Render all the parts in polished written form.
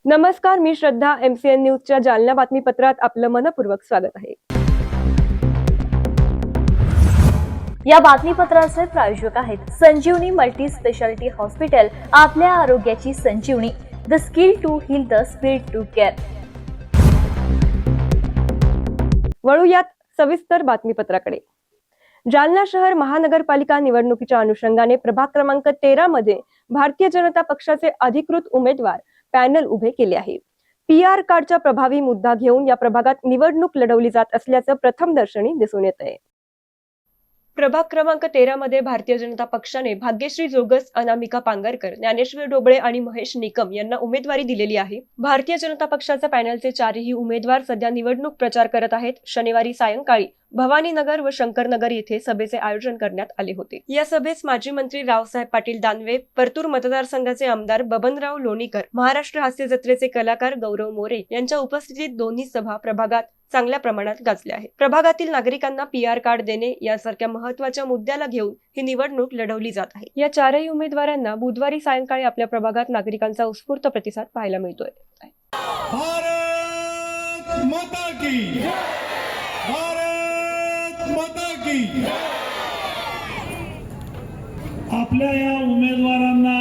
नमस्कार, मी श्रद्धा. MCN न्यूजच्या जालना बातमीपत्रात आपलं मनपूर्वक स्वागत आहे. या बातमीपत्राचे प्रायोजक आहेत संजीवनी मल्टी स्पेशालिटी हॉस्पिटल. आपल्या आरोग्याची संजीवनी. The skill to heal, the speed to care. वळूयात सविस्तर बातमीपत्राकडे. जालना शहर महानगरपालिका निवडणुकीच्या अनुषंगाने प्रभाग क्रमांक 13 मध्ये भारतीय जनता पक्षाचे अधिकृत उमेदवार पॅनल उभे केले आहे. PR कार्डचा प्रभावी मुद्दा घेऊन या प्रभागात निवडणूक लढवली जात असल्याचं प्रथमदर्शनी दिसून येत आहे. प्रभाग क्रमांक 13 मध्ये भारतीय जनता पक्षाने भाग्यश्री जोगस, अनामिका पांगरकर, ज्ञानेश्वर ढोबळे आणि महेश निकम यांना उमेदवारी दिलेली आहे. भारतीय जनता पक्षाच्या पॅनलचे चारही उमेदवार सध्या निवडणूक प्रचार करत आहेत. शनिवारी सायंकाळी भवानीनगर व शंकरनगर येथे सभेचे आयोजन करण्यात आले होते. या सभेस माजी मंत्री रावसाहेब पाटील दानवे, परतूर मतदारसंघाचे आमदार बबनराव लोणीकर, महाराष्ट्र हास्य जत्रेचे कलाकार गौरव मोरे यांच्या उपस्थितीत दोन्ही सभा प्रभागात चांगल्या प्रमाणात गाजल्या आहेत. प्रभागातील नागरिकांना PR कार्ड देणे यासारख्या महत्त्वाच्या मुद्द्याला घेऊन ही निवडणूक लढवली जात आहे. या चारही उमेदवारांना बुधवारी सायंकाळी आपल्या प्रभागात नागरिकांचा उत्स्फूर्त प्रतिसाद पाहायला मिळतोय. भारत माता की, भारत माता की. आपल्या या उमेदवारांना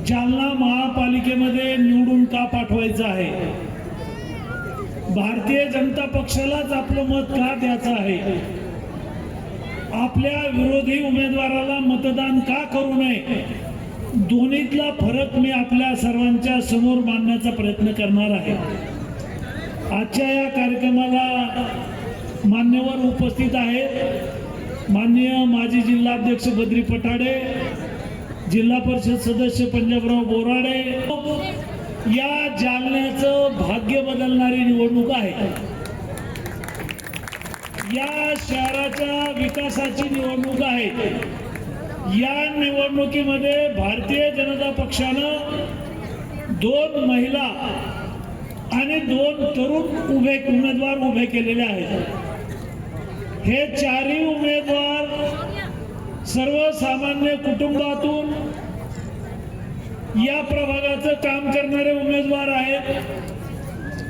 जालना महापालिकेमध्ये निवडून का पाठवायचं आहे? भारतीय जनता पक्षालाच आपलं मत का द्यायचं आहे? आपल्या विरोधी उमेदवाराला मतदान का करू नये? दोन्हीतला फरक मी आपल्या सर्वांच्या समोर मांडण्याचा प्रयत्न करणार आहे. आजच्या या कार्यक्रमाला मान्यवर उपस्थित आहेत. माननीय माजी जिल्हाध्यक्ष बद्री पठाडे, जिल्हा परिषद सदस्य पंजाबराव बोराडे. या जालन्याचं भाग्य बदलणारी निवडणूक आहे. या शहराच्या विकासाची निवडणूक आहे. या निवडणुकीमध्ये भारतीय जनता पक्षानं 2 महिला आणि 2 तरुण उमेदवार उभे केलेले आहेत. हे चारही उमेदवार सर्वसामान्य कुटुंबातून या प्रभागाचं काम करणारे उमेदवार आहेत.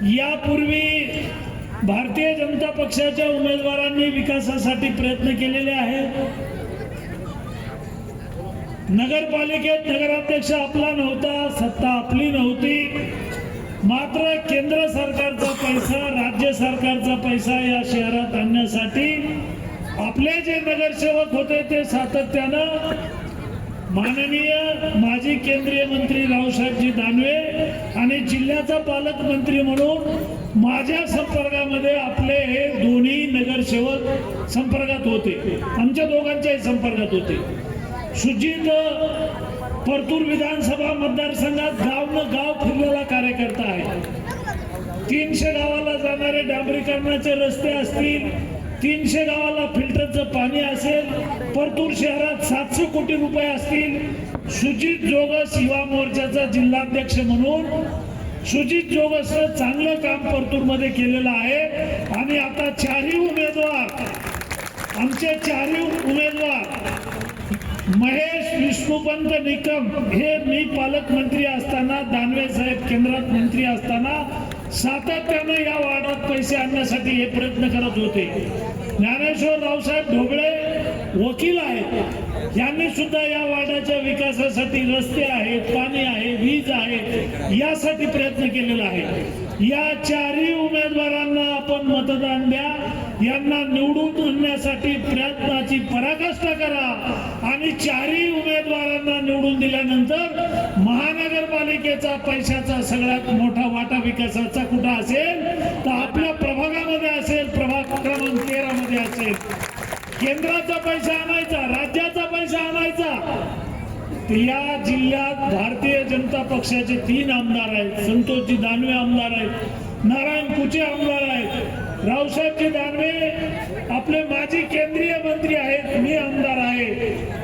यापूर्वी भारतीय जनता पक्षाच्या उमेदवारांनी विकासासाठी प्रयत्न केलेले आहेत. नगरपालिकेत नगराध्यक्ष आपला नव्हता, सत्ता आपली नव्हती, मात्र केंद्र सरकारचा पैसा, राज्य सरकारचा पैसा या शहरात आणण्यासाठी आपले जे नगरसेवक होते ते सातत्यानं माननीय माजी केंद्रीय मंत्री रावसाहेबजी दानवे आणि जिल्ह्याचा पालकमंत्री म्हणून माझ्या संपर्कामध्ये आपले हे दोन्ही नगरसेवक संपर्कात होते. आमच्या दोघांच्याही संपर्कात होते. सुजित परतूर विधानसभा मतदारसंघात गाव फिरलेला कार्यकर्ता आहे. 300 गावाला जाणारे डांबरीकरणाचे रस्ते असतील, 300 गावाला फिल्टरचं पाणी असेल, परतूर शहरात 700 कोटी रुपये असतील. सुजित जोगस युवा मोर्चाचा जिल्हाध्यक्ष म्हणून सुजित जोगसनं चांगलं काम परतूरमध्ये केलेलं आहे. आणि आता आमचे चारही उमेदवार महेश विष्णुपंत निकम हे मी पालकमंत्री असताना, दानवे साहेब केंद्रात मंत्री असताना सातत्याने या वार्डात पैसे आणण्यासाठी हे प्रयत्न करत होते. ज्ञानेश्वर रावसाहेब ढोबळे वकील आहेत. यांनी सुद्धा या वार्डाच्या विकासासाठी रस्ते आहेत, पाणी आहे, वीज आहे, यासाठी प्रयत्न केलेला आहे. या चारही उमेदवारांना आपण मतदान द्या. यांना निवडून आणण्यासाठी प्रयत्नाची पराकाष्ठा करा. आणि चारही उमेदवारांना निवडून दिल्यानंतर महानगरपालिकेचा पैशाचा सगळ्यात मोठा वाटा विकासाचा कुठं असेल तर आपल्या प्रभागामध्ये असेल, प्रभाग क्रमांक 13 मध्ये असेल. केंद्राचा पैसा आणायचा, राज्याचा पैसा आणायचा. या जिल्ह्यात भारतीय जनता पक्षाचे 3 आमदार आहेत. संतोषजी दानवे आमदार आहेत, नारायण कुचे आमदार आहेत, रावसाहेबजी दानवे आपले माजी केंद्रीय मंत्री आहेत, मी आमदार आहे.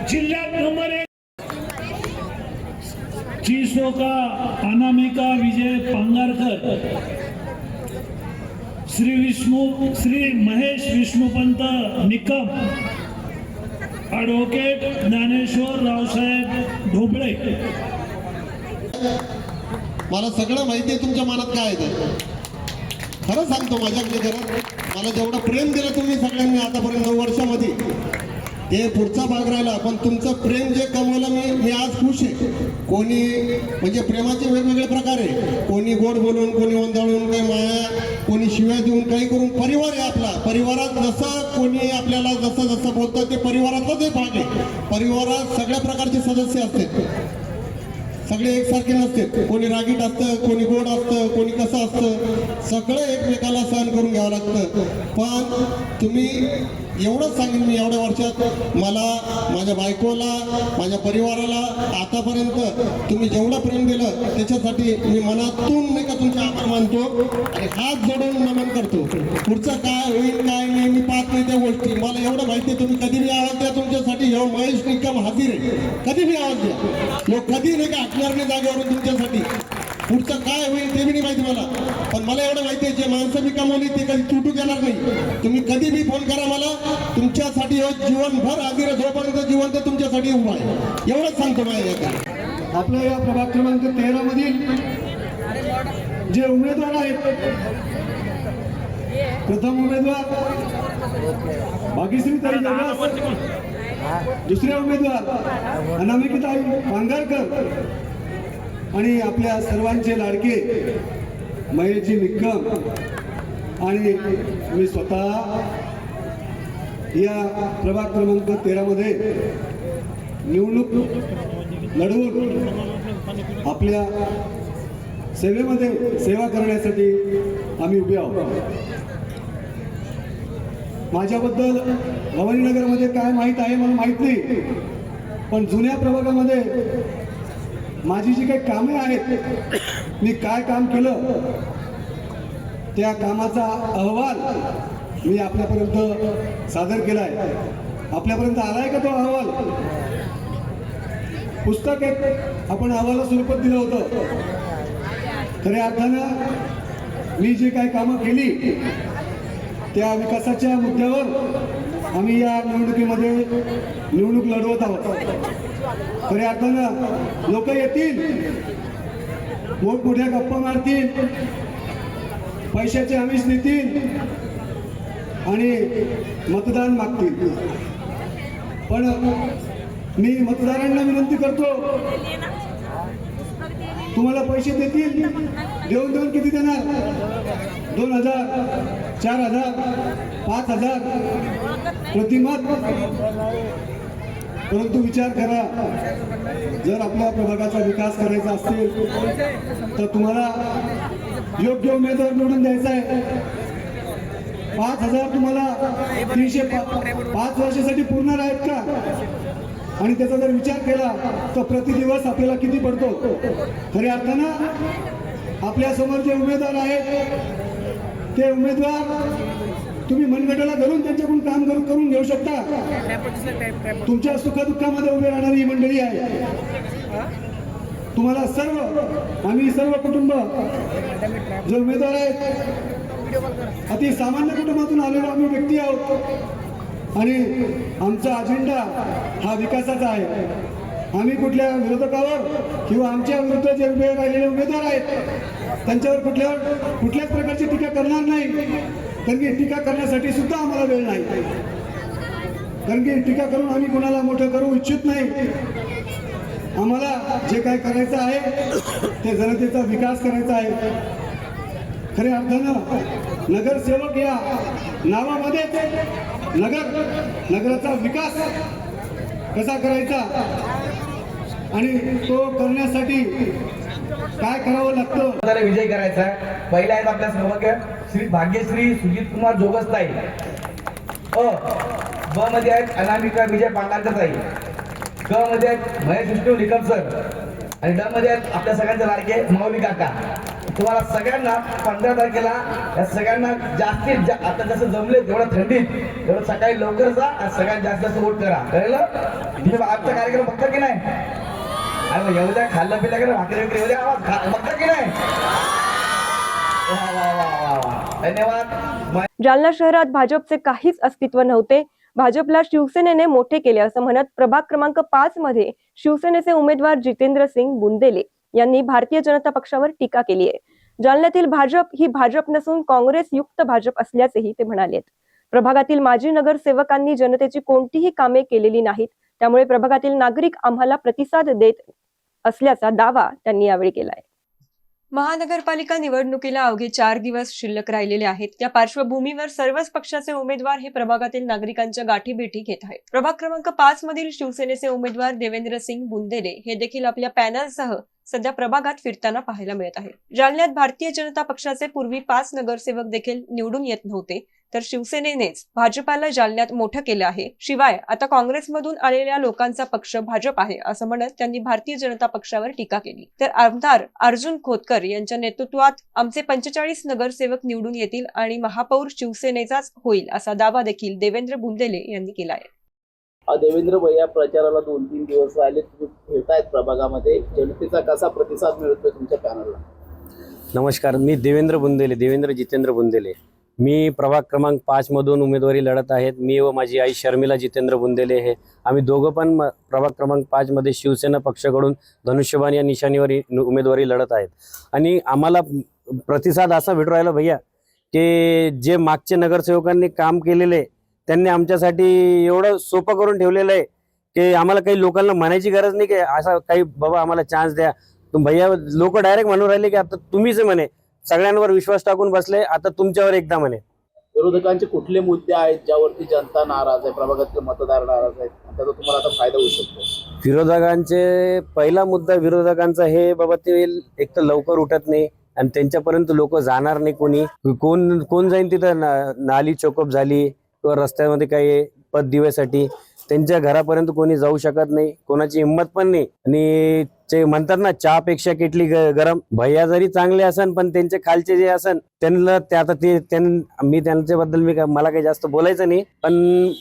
जिल्ह्यात नंबर 1 चिसोका अनामिका विजय पांगारकर, श्री महेश विष्णुपंत निकम, ॲडव्होकेट ज्ञानेश्वर रावसाहेब ढोबळे. मला सगळं माहिती आहे तुमच्या मनात काय आहे ते. खरं सांगतो माझ्याकडे खरं मला जेवढं प्रेम दिलं तुम्ही सगळ्यांनी आतापर्यंत 9 वर्षामध्ये ते पुढचा भाग राहिला. पण तुमचं प्रेम जे कमवलं मी आज खुश आहे. कोणी म्हणजे प्रेमाचे वेगवेगळे प्रकार आहे. कोणी गोड बोलून, कोणी ओंधाळून, काही माया, कोणी शिव्या देऊन, काही करून. परिवार आहे आपला. परिवारात जसं कोणी आपल्याला जसं जसं बोलतं ते परिवाराचाच एक भाग आहे. परिवारात सगळ्या प्रकारचे सदस्य असतात. सगळे एकसारखे नसते. कोणी रागीट असतं, कोणी गोड असतं, कोणी कसं असतं. सगळं एकमेकाला सहन करून घ्यावं लागतं. पण तुम्ही एवढंच सांगेन मी एवढ्या वर्षात मला, माझ्या बायकोला, माझ्या परिवाराला आतापर्यंत तुम्ही जेवढं प्रेम दिलं त्याच्यासाठी मी मनातून नाही का तुमचे आभार मानतो आणि हात जोडून नमन करतो. पुढचं काय होईल काय नाही मी पाहत नाही त्या गोष्टी. मला एवढं माहिती आहे तुम्ही कधी बी आवाज द्या तुमच्यासाठी. ह्यो महेश निकम हाजीर आहे. कधी बी आवाज द्या. लोक कधी नाही का हटणार नाही जागेवरून तुमच्यासाठी. पुढचं काय होईल ते बी नाही माहिती मला. पण मला एवढं माहिती आहे जे माणसं मी कमवली ते कधी तुटू देणार नाही. तुम्ही कधी बी फोन करा मला. तुमच्यासाठी जीवनभर हाजीर आहे. जोपर्यंत जीवन ते तुमच्यासाठी उभा आहे. एवढंच सांगतो माझ्या. आपल्या या प्रभाग क्रमांक 13 मधील जे उमेदवार आहेत, प्रथम उमेदवार भाग्यश्री ताई जगस, दुसरे उमेदवार अनामिकाताई पांघरकर आणि आपल्या सर्वांचे लाडके महेशजी निकम आणि मी स्वतः या प्रभाग क्रमांक 13 मध्ये निवडणूक लढवून आपल्या सेवेमध्ये सेवा करण्यासाठी आम्ही उभे आहोत. माझ्याबद्दल भवानीनगरमध्ये काय माहीत आहे मला माहीत नाही. पण जुन्या प्रभागामध्ये माझी जी काही कामे आहेत, मी काय काम केलं त्या कामाचा अहवाल मी आपल्यापर्यंत सादर केला आहे. आपल्यापर्यंत आलाय का तो अहवाल? पुस्तक एक आपण अहवाला स्वरूपात दिलं होतं. खऱ्या अर्थानं मी जी काही कामं केली त्या विकासाच्या मुद्द्यावर आम्ही या निवडणुकीमध्ये निवडणूक लढवत आहोत. खऱ्या अर्थानं लोक येतील, मोठमोठ्या गप्पा मारतील, पैशाचे आमिष देतील आणि मतदान मागतील. पण मी मतदारांना विनंती करतो, तुम्हाला पैसे देतील, देऊन देऊन किती देणार? 2,000, 4,000, 5,000 प्रतिमत. परंतु विचार करा, जर आपल्या प्रभागाचा विकास करायचा असेल तर तुम्हाला योग्य उमेदवार निवडून द्यायचा आहे. 5,000 तुम्हाला 305 वर्षासाठी पुरणार आहेत का? आणि त्याचा जर विचार केला तर प्रतिदिवस आपल्याला किती पडतो? खऱ्या अर्थानं आपल्या समोर जे उमेदवार आहेत ते उमेदवार तुम्ही मनगटाला धरून त्यांच्याकडून काम करून घेऊ शकता. तुमच्या सुखदुःखामध्ये उभे राहणारी ही मंडळी आहे. तुम्हाला आम्ही सर्व कुटुंब जे उमेदवार आहेत अति सामान्य कुटुंबातून आलेलो आम्ही व्यक्ती आहोत आणि आमचा अजेंडा हा विकासाचा आहे. आम्ही कुठल्या विरोधकावर किंवा आमच्या विरुद्ध जे उभे राहिलेले उमेदवार आहेत त्यांच्यावर कुठल्याच प्रकारची टीका करणार नाही. कारण की टीका करण्यासाठी सुद्धा आम्हाला वेळ नाही. कारण की टीका करून आम्ही कोणाला मोठं करू इच्छित नाही. आम्हाला जे काय करायचं आहे ते जनतेचा विकास करायचा आहे. खऱ्या अर्थानं नगरसेवक या नावामध्ये नगराचा विकास कसा करायचा आणि तो करण्यासाठी काय करावं लागतं. विजय करायचा आहे. पहिला आहेत आपल्या सौभाग्य श्री भाग्यश्री सुजित कुमार जोगसताई. ब मध्ये आहेत अनामिका विजय पांढरकर ताई. क मध्ये आहेत महेश विष्णू निकम सर आणि ड मध्ये आहेत आपल्या सगळ्यांचे लाडके माऊली काका. तुम्हाला सगळ्यांना 15 तारखेला या सगळ्यांना जास्तीत आता जसं जमले तेवढं थंडीत तेवढं सकाळी लवकर जा आणि सगळ्यात जास्त वोट करा. कळलं? आजचा कार्यक्रम बघता की नाही? अरे एवढ्या खाल्लं पिल्लं का भाकरी विक्री एवढ्या आवाज बघता की नाही? धन्यवाद. जालना शहरात भाजपचे काहीच अस्तित्व नव्हते. भाजपला शिवसेनेने मोठे केले असं म्हणत प्रभाग क्रमांक 5 मध्ये शिवसेनेचे उमेदवार जितेंद्र सिंग बुंदेले यांनी भारतीय जनता पक्षावर टीका केली आहे. जालन्यातील भाजप ही भाजप नसून काँग्रेस युक्त भाजप असल्याचेही ते म्हणालेत. प्रभागातील माजी नगरसेवकांनी जनतेची कोणतीही कामे केलेली नाहीत, त्यामुळे प्रभागातील नागरिक आम्हाला प्रतिसाद देत असल्याचा दावा त्यांनी यावेळी केलाय. महानगरपालिका निवडणुकीला अवघे 4 दिवस शिल्लक राहिलेले आहेत. त्या पार्श्वभूमीवर सर्वच पक्षाचे उमेदवार हे प्रभागातील नागरिकांच्या गाठीभेटी घेत आहेत. प्रभाग क्रमांक 5 मधील शिवसेनेचे उमेदवार देवेंद्रसिंग बुंदेले हे देखील आपल्या पॅनलसह सध्या प्रभागात फिरताना पाहायला मिळत आहेत. जालन्यात भारतीय जनता पक्षाचे पूर्वी 5 नगरसेवक देखील निवडून येत नव्हते, तर शिवसेनेनेच भाजपाला जालन्यात मोठं केलं आहे. शिवाय आता काँग्रेसमधून आलेल्या लोकांचा पक्ष भाजप आहे असं म्हणत त्यांनी भारतीय जनता पक्षावर टीका केली. तर आमदार अर्जुन खोतकर यांच्या नेतृत्वात आमचे 45 नगरसेवक निवडून येतील आणि महापौर शिवसेनेचाच होईल असा दावा देखील देवेंद्र बुंदेले यांनी केला आहे. देवेंद्र भैया, प्रचाराला 2-3 दिवस राहिले, तुम्ही फिरतायत प्रभागामध्ये, जनतेचा कसा प्रतिसाद मिळतोय तुमच्या पॅनलला? नमस्कार, मी देवेंद्र जितेंद्र बुंदेले. मी प्रभाग क्रमांक 5 मधून उमेदवारी लढत आहेत. मी व माझी आई शर्मिला जितेंद्र बुंदेले हे आम्ही दोघं पण प्रभाग क्रमांक 5 मध्ये शिवसेना पक्षाकडून धनुष्यबाण या निशाणीवर उमेदवारी लढत आहेत. आणि आम्हाला प्रतिसाद असा भेटू राहिला भैया की जे मागचे नगरसेवकांनी काम केलेले त्यांनी आमच्यासाठी एवढं सोपं करून ठेवलेलं आहे की आम्हाला काही लोकांना म्हणायची गरज नाही की असा काही बाबा आम्हाला चान्स द्या. भैया लोक डायरेक्ट म्हणून राहिले की आता तुम्हीच म्हणे सगळ्यांवर विश्वास टाकून बसले, आता तुमच्यावर एकदा म्हणे. विरोधकांचे कुठले मुद्दे आहेत ज्यावरती जनता नाराज आहे, प्रभागातले मतदार नाराज आहेत, त्याचा तुम्हाला आता फायदा होऊ शकतो? विरोधकांचे पहिला मुद्दा विरोधकांचा हे बाबा ते एक तर लवकर उठत नाही आणि त्यांच्यापर्यंत लोक जाणार नाही. कोण जाईन तिथं नाली चोकअप झाली किंवा रस्त्यामध्ये काही पद दिव्यासाठी त्यांच्या घरापर्यंत कोणी जाऊ शकत नाही, कोणाची हिंमत पण नाही. आणि ते म्हणतात ना चहापेक्षा किटली गरम. भैया जरी चांगले असन पण त्यांचे खालचे जे असन त्यांना ते आता मी त्यांच्याबद्दल मला काही जास्त बोलायचं नाही, पण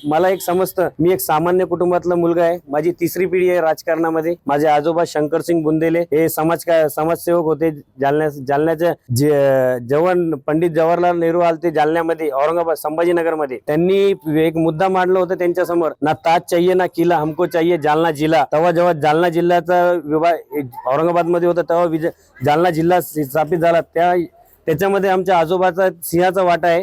मला एक समजतं. मी एक सामान्य कुटुंबातला मुलगा आहे. माझी 3री पिढी आहे राजकारणामध्ये. माझे आजोबा शंकरसिंग बुंदेले हे समाजसेवक होते. जालन्याचे जवान पंडित जवाहरलाल नेहरू आलते जालन्यामध्ये, औरंगाबाद संभाजीनगरमध्ये. त्यांनी एक मुद्दा मांडला होता त्यांच्या समोर, ना ताज चाहिए ना किला, हमको चाहिए जालना जिल्हा. तेव्हा जेव्हा जालना जिल्ह्याचा विभाग औरंगाबाद मध्ये होता तेव्हा जालना जिल्हा स्थापित झाला. त्याच्यामध्ये आमच्या आजोबाचा सिंहाचा वाटा आहे.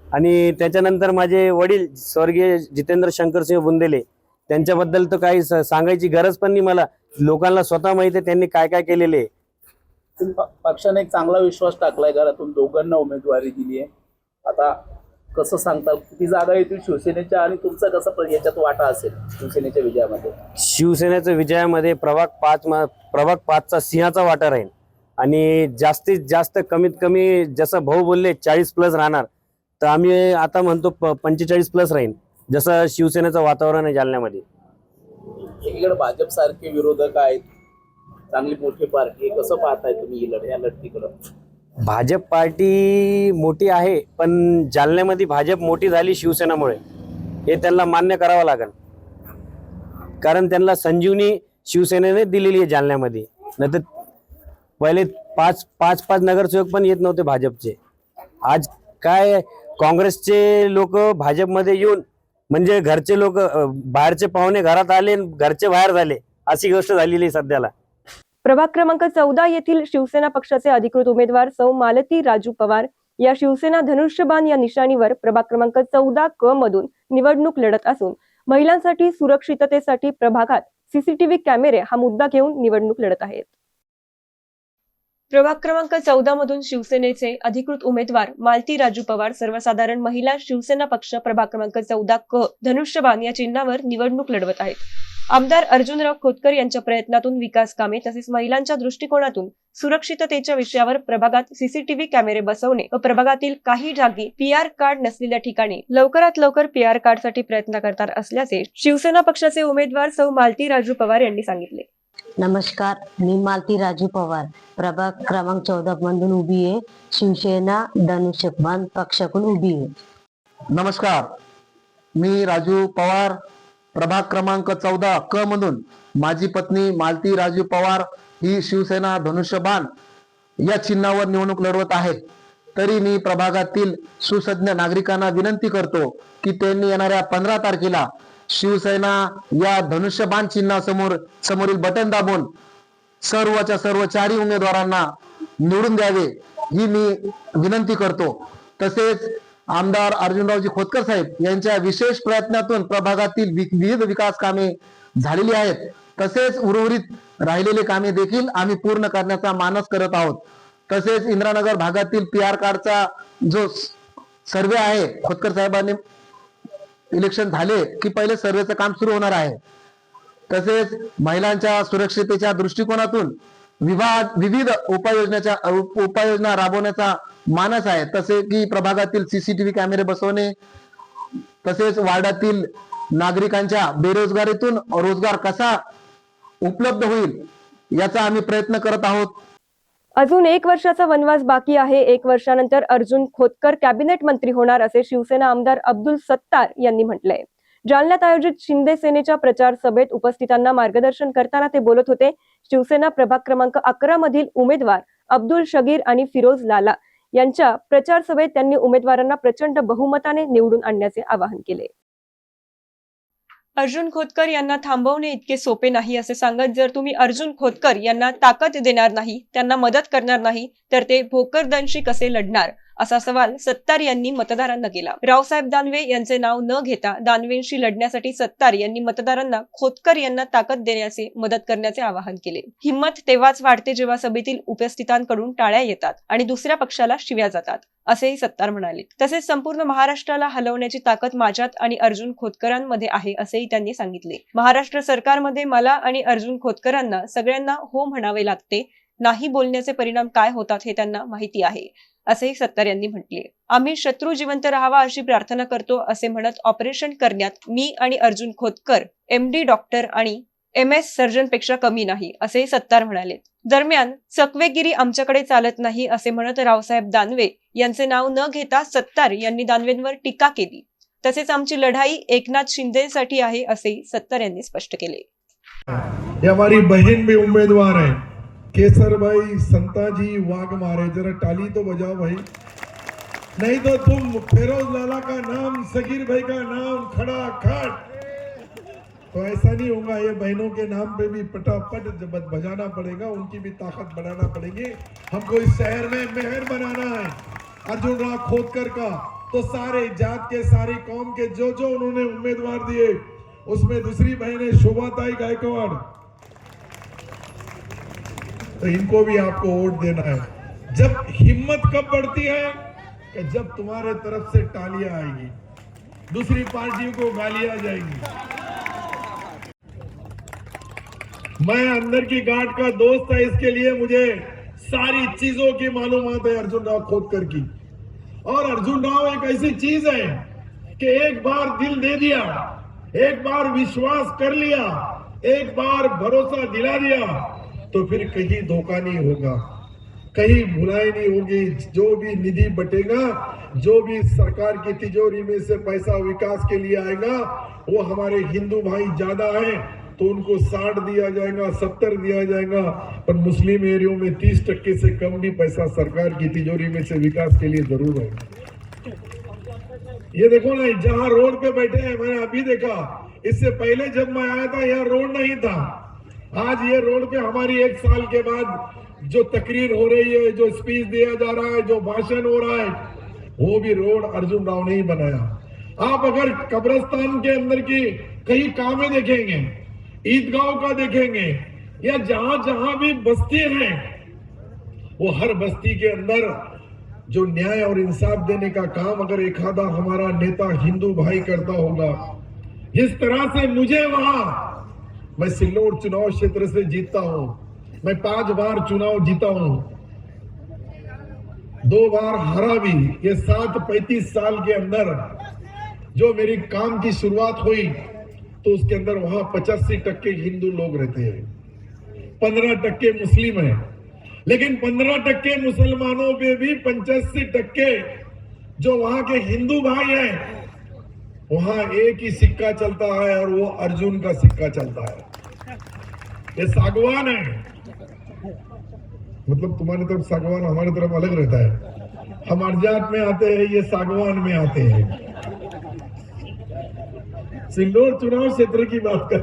आणि त्याच्यानंतर माझे वडील स्वर्गीय जितेंद्र शंकरसिंह बुंदेले, त्यांच्याबद्दल तर काही सांगायची गरज पण नाही मला. लोकांना स्वतः माहिती आहे त्यांनी काय काय केलेले. पक्षाने एक चांगला विश्वास टाकलाय, घरातून दोघांना उमेदवारी दिली आहे. आता कसं सांगता किती जागा येतील शिवसेनेच्या आणि तुमचा कसा याच्यात वाटा असेल शिवसेनेच्या विजयामध्ये? शिवसेनेच्या विजयामध्ये प्रभाग 5चा सिंहाचा वाटा राहील. आणि जास्तीत जास्त कमीत कमी जसं भाऊ बोलले 40+ राहणार, तर आम्ही आता म्हणतो 45+ राहील, जसं शिवसेनेचं वातावरण आहे जालन्यामध्ये. एकीकडे भाजप सारखे विरोधक आहेत, चांगली मोठी पार्टी, कसं पाहताय तुम्ही या लढतीकडं? भाजप पार्टी मोठी आहे, पण जालन्यामध्ये भाजप मोठी झाली शिवसेनामुळे, हे त्यांना मान्य करावं लागेल. कारण त्यांना संजीवनी शिवसेनेने दिलेली आहे जालन्यामध्ये. नाही तर पहिले 5 नगरसेवक पण येत नव्हते भाजपचे. आज काय काँग्रेसचे लोक भाजपमध्ये येऊन म्हणजे घरचे लोक, बाहेरचे पाहुणे घरात आले, घरचे बाहेर झाले, अशी गोष्ट झालेली आहे सध्याला. प्रभाग क्रमांक 14 येथील शिवसेना पक्षाचे अधिकृत उमेदवार सौ मालती राजू पवार या शिवसेना धनुष्यबाण या निशाणीवर प्रभाग क्रमांक 14 क मधून निवडणूक लढत असून महिलांसाठी सुरक्षिततेसाठी प्रभागात सीसीटीव्ही कॅमेरे हा मुद्दा घेऊन निवडणूक लढत आहेत. प्रभाग क्रमांक 14 मधून शिवसेनेचे अधिकृत उमेदवार मालती राजू पवार सर्वसाधारण महिला शिवसेना पक्ष प्रभाग क्रमांक 14 क धनुष्यबाण या चिन्हावर निवडणूक लढवत आहेत. आमदार अर्जुनराव खोतकर यांच्या प्रयत्नातून विकास कामे तसेच महिलांच्या दृष्टिकोनातून सुरक्षिततेच्या विषयावर प्रभागात सीसीटीव्ही कॅमेरे बसवणे व प्रभागातील काही जागी PR कार्ड नसलेल्या ठिकाणी लवकरात लवकर PR कार्डसाठी प्रयत्न करणार असल्याचे शिवसेना पक्षाचे उमेदवार सौ मालती राजू पवार यांनी सांगितले. नमस्कार, मी मालती राजू पवार प्रभाग क्रमांक 14 मधून उभी आहे. शिवसेना धनुष्यबाण पक्षाकडून उभी आहे. नमस्कार, मी राजू पवार प्रभाग क्रमांक 14 क मधून. माझी पत्नी मालती राजू पवार ही शिवसेना धनुष्यबाण या चिन्हावर निवडणूक लढवत आहे. तरी मी प्रभागातील सुसज्ञ नागरिकांना विनंती करतो की त्यांनी येणाऱ्या 15 तारखेला शिवसेना या धनुष्यबाण चिन्हासमोरील बटन दाबून सर्वच्या सर्व 4 उमेदवारांना निवडून द्यावे ही मी विनंती करतो. तसेच आमदार अर्जुनरावजी खोतकर साहेब यांच्या विशेष प्रयत्नातून प्रभागातील विविध विकास कामे झालेली आहेत. तसेच उर्वरित राहिलेले कामे देखील आम्ही पूर्ण करण्याचा मानस करत आहोत. तसेच इंदिरानगर भागातील PR कार्डचा जो सर्वे आहे, खोतकर साहेबांनी इलेक्शन झाले की पहिले सर्वेचं काम सुरू होणार आहे. तसेच महिलांच्या सुरक्षिततेच्या दृष्टिकोनातून विविध उपाययोजना राबवण्याचा मानस आहे. तसे की प्रभागातील CCTV कॅमेरे बसवणे, तसेच वार्डातील नागरिकांच्या बेरोजगारीतून रोजगार कसा उपलब्ध होईल याचा आम्ही प्रयत्न करत आहोत. अजून 1 वर्षाचा वनवास बाकी आहे. 1 वर्षानंतर अर्जुन खोतकर कॅबिनेट मंत्री होणार असे शिवसेना आमदार अब्दुल सत्तार यांनी म्हटलंय. जालन्यात आयोजित शिंदे सेनेच्या प्रचार सभेत उपस्थितांना मार्गदर्शन करताना ते बोलत होते. शिवसेना प्रभाग क्रमांक 11 मधील उमेदवार अब्दुल शगीर आणि फिरोज लाला यांच्या प्रचार सभेत त्यांनी उमेदवारांना प्रचंड बहुमताने निवडून आणण्याचे आवाहन केले. अर्जुन खोतकर यांना थांबवणे इतके सोपे नाही असे सांगत, जर तुम्ही अर्जुन खोतकर यांना ताकद देणार नाही, त्यांना मदत करणार नाही, तर ते भोकरदनशी कसे लढणार, असा सवाल सत्तार यांनी मतदारांना केला. रावसाहेब दानवे यांचे नाव न घेता दानवेंशी लढण्यासाठी सत्तार यांनी मतदारांना खोतकर यांना ताकद देण्याचे, मदत करण्याचे आवाहन केले. हिंमत तेव्हाच वाढते जेव्हा सभेतील उपस्थितांकडून टाळ्या येतात आणि दुसऱ्या पक्षाला शिव्या जातात, असेही सत्तार म्हणाले. तसेच संपूर्ण महाराष्ट्राला हलवण्याची ताकद माझ्यात आणि अर्जुन खोतकरांमध्ये आहे, असेही त्यांनी सांगितले. महाराष्ट्र सरकारमध्ये मला आणि अर्जुन खोतकरांना सगळ्यांना हो म्हणावे लागते. नाही बोलण्याचे परिणाम काय होतात हे त्यांना माहिती आहे, असेही सत्तार यांनी म्हटले. आम्ही शत्रू जिवंत राहावा अशी प्रार्थना करतो असे म्हणत ऑपरेशन करण्यात मी आणि अर्जुन खोतकर MD डॉक्टर आणि MS सर्जनपेक्षा कमी नाही, असेही सत्तार म्हणाले. दरम्यान चकवेगिरी आमच्याकडे चालत नाही असे म्हणत रावसाहेब दानवे यांचे नाव न घेता सत्तार यांनी दानवेंवर टीका केली. तसेच आमची लढाई एकनाथ शिंदेसाठी आहे, असेही सत्तार यांनी स्पष्ट केले. ये हमारी बहन भी उम्मीदवार है, केसर भाई संताजी वाघमारे, जरा ताली तो बजाओ भाई, नहीं तो तुम फिरोज लाला का नाम, सगीर भाई का नाम खड़ा खट, तो ऐसा नहीं होगा. ये बहनों के नाम पे भी पटापट बजाना पड़ेगा, उनकी भी ताकत बढ़ाना पड़ेगी. हमको इस शहर में मेहर बनाना है अर्जुन राव खोतकर का. तो सारे जात के, सारी कौम के जो जो उन्होंने उम्मीदवार दिए, उसमें दूसरी बहन है शोभाताई गायकवाड़, तो इनको भी आपको वोट देना है. जब हिम्मत कब बढ़ती है कि जब तुम्हारे तरफ से तालियां आएगी, दूसरी पार्टियों को गालियां जाएंगी. मैं अंदर की गार्ड का दोस्त है, इसके लिए मुझे सारी चीजों की मालूमात है अर्जुन राव खोतकर की. और अर्जुन राव एक ऐसी चीज है कि एक बार दिल दे दिया, एक बार विश्वास कर लिया, एक बार भरोसा दिला दिया, तो फिर कहीं धोखा नहीं होगा, कहीं भुलाई नहीं होगी. जो भी निधि बटेगा, जो भी सरकार की तिजोरी में से पैसा विकास के लिए आएगा, वो हमारे हिंदू भाई ज्यादा हैं तो उनको 60 दिया जाएगा, 70 दिया जाएगा, पर मुस्लिम एरियो में 30% से कम भी पैसा सरकार की तिजोरी में से विकास के लिए जरूर है. ये देखो ना, जहां रोड पे बैठे हैं, मैंने अभी देखा, इससे पहले जब मैं आया था यहाँ रोड नहीं था. आज ये रोड पे हमारी 1 साल के बाद जो तकरीर हो रही है, जो स्पीच दिया जा रहा है, जो भाषण हो रहा है, वो भी रोड अर्जुन राव ने ही बनाया. आप अगर कब्रिस्तान के अंदर की कई कामें देखेंगे, ईदगाह का देखेंगे, या जहां जहां भी बस्ती है, वो हर बस्ती के अंदर जो न्याय और इंसाफ देने का काम अगर एक आधा हमारा नेता हिंदू भाई करता होगा, जिस तरह से मुझे वहां, मैं सिल्लोड चुनाव क्षेत्र से जीतता हूं, मैं 5 बार चुनाव जीता हूं, 2 बार हरा भी. ये 35 साल के अंदर जो मेरी काम की शुरुआत हुई, तो उसके अंदर वहां 85% हिंदू लोग रहते हैं, 15% मुस्लिम है. लेकिन 15% मुसलमानों पे भी 85% जो वहां के हिंदू भाई हैं, वहां एक ही सिक्का चलता है और वो अर्जुन का सिक्का चलता है. ये सागवान है, मतलब तुम्हारी तरफ सागवान, हमारी तरफ अलग रहता है. हम अर्जात में आते हैं, ये सागवान में आते हैं. सिल्लोड चुनाव क्षेत्र की बात कर,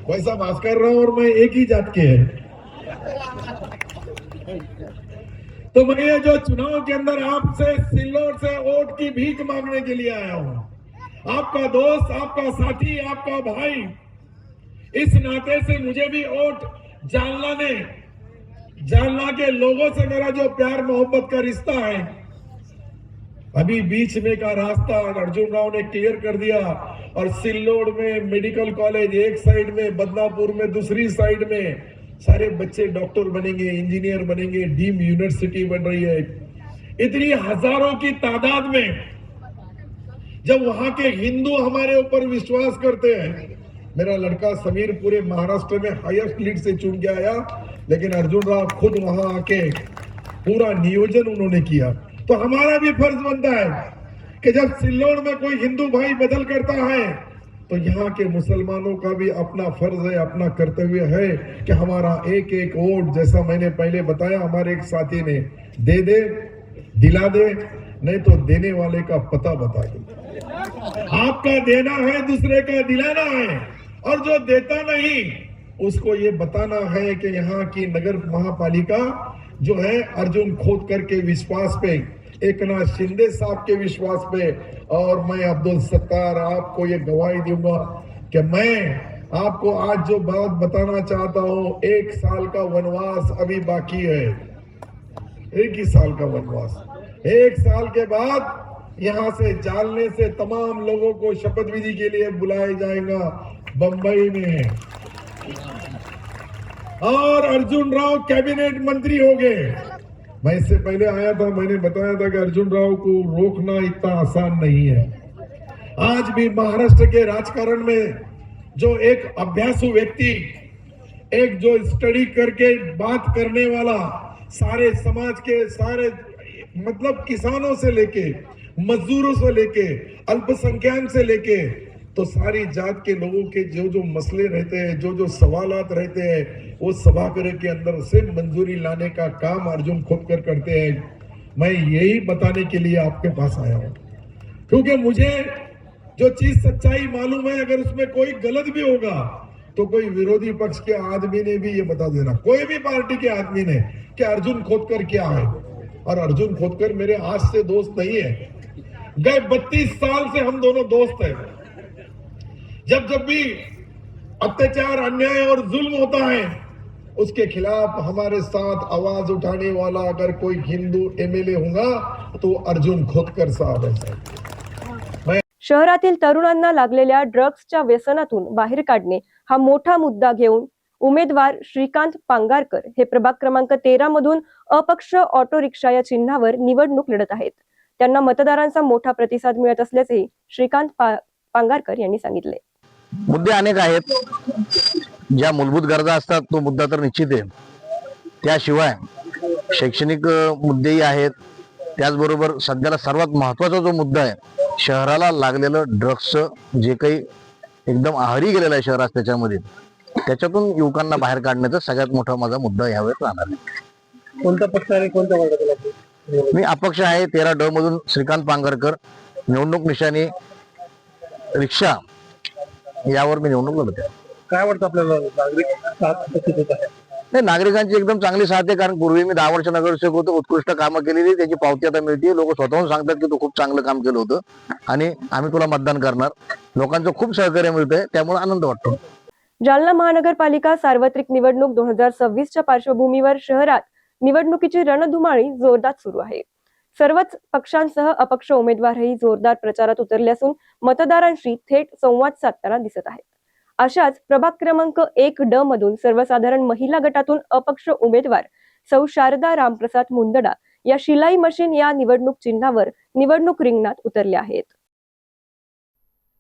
वैसा बात कर रहा हूं, और मैं एक ही जात के हैं, तो मैं ये जो चुनाव के अंदर आपसे सिल्लोड से वोट की भीख मांगने के लिए आया हूं, आपका दोस्त, आपका साथी, आपका भाई, इस नाते से मुझे भी वोट जालना के लोगों से मेरा जो प्यार मोहब्बत का रिश्ता है, अभी बीच में का रास्ता अर्जुन राव ने क्लियर कर दिया और सिल्लोड में मेडिकल कॉलेज एक साइड में, बदनापुर में दूसरी साइड में, सारे बच्चे डॉक्टर बनेंगे, इंजीनियर बनेंगे, डीम यूनिवर्सिटी बन रही है। इतनी हजारों की तादाद में जब वहां के हिंदू हमारे ऊपर विश्वास करते हैं, मेरा लड़का समीर पूरे महाराष्ट्र में हाईएस्ट लीड से चुन के आया, लेकिन अर्जुन राव खुद वहां आके पूरा नियोजन उन्होंने किया। तो हमारा भी फर्ज बनता है कि जब सिल्लोड में कोई हिंदू भाई बदल करता है तो यहाँ के मुसलमानों का भी अपना फर्ज है, अपना कर्तव्य है कि हमारा एक एक वोट, जैसा मैंने पहले बताया हमारे एक साथी ने, दे दे, दिला दे, नहीं तो देने वाले का पता बता दे। आपका देना है, दूसरे का दिलाना है, और जो देता नहीं उसको ये बताना है कि यहाँ की नगर महापालिका जो है अर्जुन खोदकर के विश्वास पे, एकनाथ शिंदे साहब के विश्वास पे, और मैं अब्दुल सत्तार आपको ये गवाही दूंगा कि मैं आपको आज जो बात बताना चाहता हूं, 1 साल का वनवास अभी बाकी है, 1 ही साल का वनवास। 1 साल के बाद यहाँ से जालने से तमाम लोगों को शपथ विधि के लिए बुलाया जाएगा बंबई में, और अर्जुन राव कैबिनेट मंत्री हो गए। मैं इससे पहले आया था, मैंने बताया था कि अर्जुन राव को रोकना इतना आसान नहीं है। आज भी महाराष्ट्र के राजकारण में जो एक अभ्यासु व्यक्ति, एक जो स्टडी करके बात करने वाला, सारे समाज के सारे मतलब किसानों से लेके, मजदूरों से लेके, अल्पसंख्यक से लेके, तो सारी जात के लोगों के जो जो मसले रहते हैं, जो जो सवालात रहते हैं, वो सभागृह के अंदर से मंजूरी लाने का काम अर्जुन खुद कर करते हैं। मैं यही बताने के लिए आपके पास आया हूं, क्योंकि मुझे जो चीज सच्चाई मालूम है, अगर उसमें कोई गलत भी होगा तो कोई विरोधी पक्ष के आदमी ने भी ये बता देना, कोई भी पार्टी के आदमी ने, कि अर्जुन खोदकर क्या है। और अर्जुन खोदकर मेरे आज से दोस्त नहीं है, गए 32 साल से हम दोनों दोस्त हैं। जब जब भी अत्याचार, अन्याय और जुल्म होता है, उसके खिलाफ हमारे साथ आवाज उठाने वाला अगर कोई हिंदू एमएलए होगा तो अर्जुन खोदकर साहब है। शहरातील तरुणांना लागलेल्या ड्रग्सच्या व्यसनातून बाहेर काढणे हा मोठा मुद्दा घेऊन उमेदवार श्रीकांत पांगारकर हे प्रभाग क्रमांक 13 मधून अपक्ष ऑटो रिक्षा या चिन्हावर निवडणूक लढत आहेत। त्यांना मतदारांचा मोठा प्रतिसाद मिळत असल्याचे श्रीकांत पांगारकर यांनी सांगितले। मुद्दे अनेक आहेत, ज्या मूलभूत गरजा असतात तो मुद्दा तर निश्चित आहे, त्याशिवाय शैक्षणिक मुद्देही आहेत। त्याचबरोबर सध्याला सर्वात महत्त्वाचा जो मुद्दा आहे, शहराला लागलेलं ड्रग्सचं जे काही एकदम आहारी गेलेलं आहे शहरात, त्याच्यातून युवकांना बाहेर काढण्याचा सगळ्यात मोठा माझा मुद्दा यावेळेस राहणार आहे। कोणता पक्ष आणि कोणत्या वर्गाला? मी अपक्ष आहे, 13 मधून श्रीकांत पांगारकर, निवडणूक निशाणी रिक्षा यावर मी निवडणूक लढत आहे। काय वाटतं आपल्याला, नागरिक साथ कशी देत आहे? नाही, नागरिकांची एकदम चांगली साथ आहे, कारण पूर्वी मी 10 वर्ष नगरसेवक होतो, उत्कृष्ट कामं केलेली, त्याची पावती आता मिळते। लोक स्वतःहून सांगतात की तू खूप चांगलं काम केलं होतं आणि आम्ही तुला मतदान करणार। लोकांचं खूप सहकार्य मिळतंय, त्यामुळे आनंद वाटतो। जालना महानगरपालिका सार्वत्रिक निवडणूक 2026च्या पार्श्वभूमीवर शहरात निवडणुकीची रणधुमाळी जोरदार सुरू आहे। सर्वच पक्षांसह अपक्ष उमेदवारही जोरदार प्रचारात उतरले असून मतदारांशी थेट संवाद साधताना दिसत आहेत। अशाच प्रभाग क्रमांक 1 मधून सर्वसाधारण महिला गटातून अपक्ष उमेदवार सौ शारदा रामप्रसाद मुंदडा या शिलाई मशीन या निवडणूक चिन्हावर निवडणूक रिंगणात उतरले आहेत।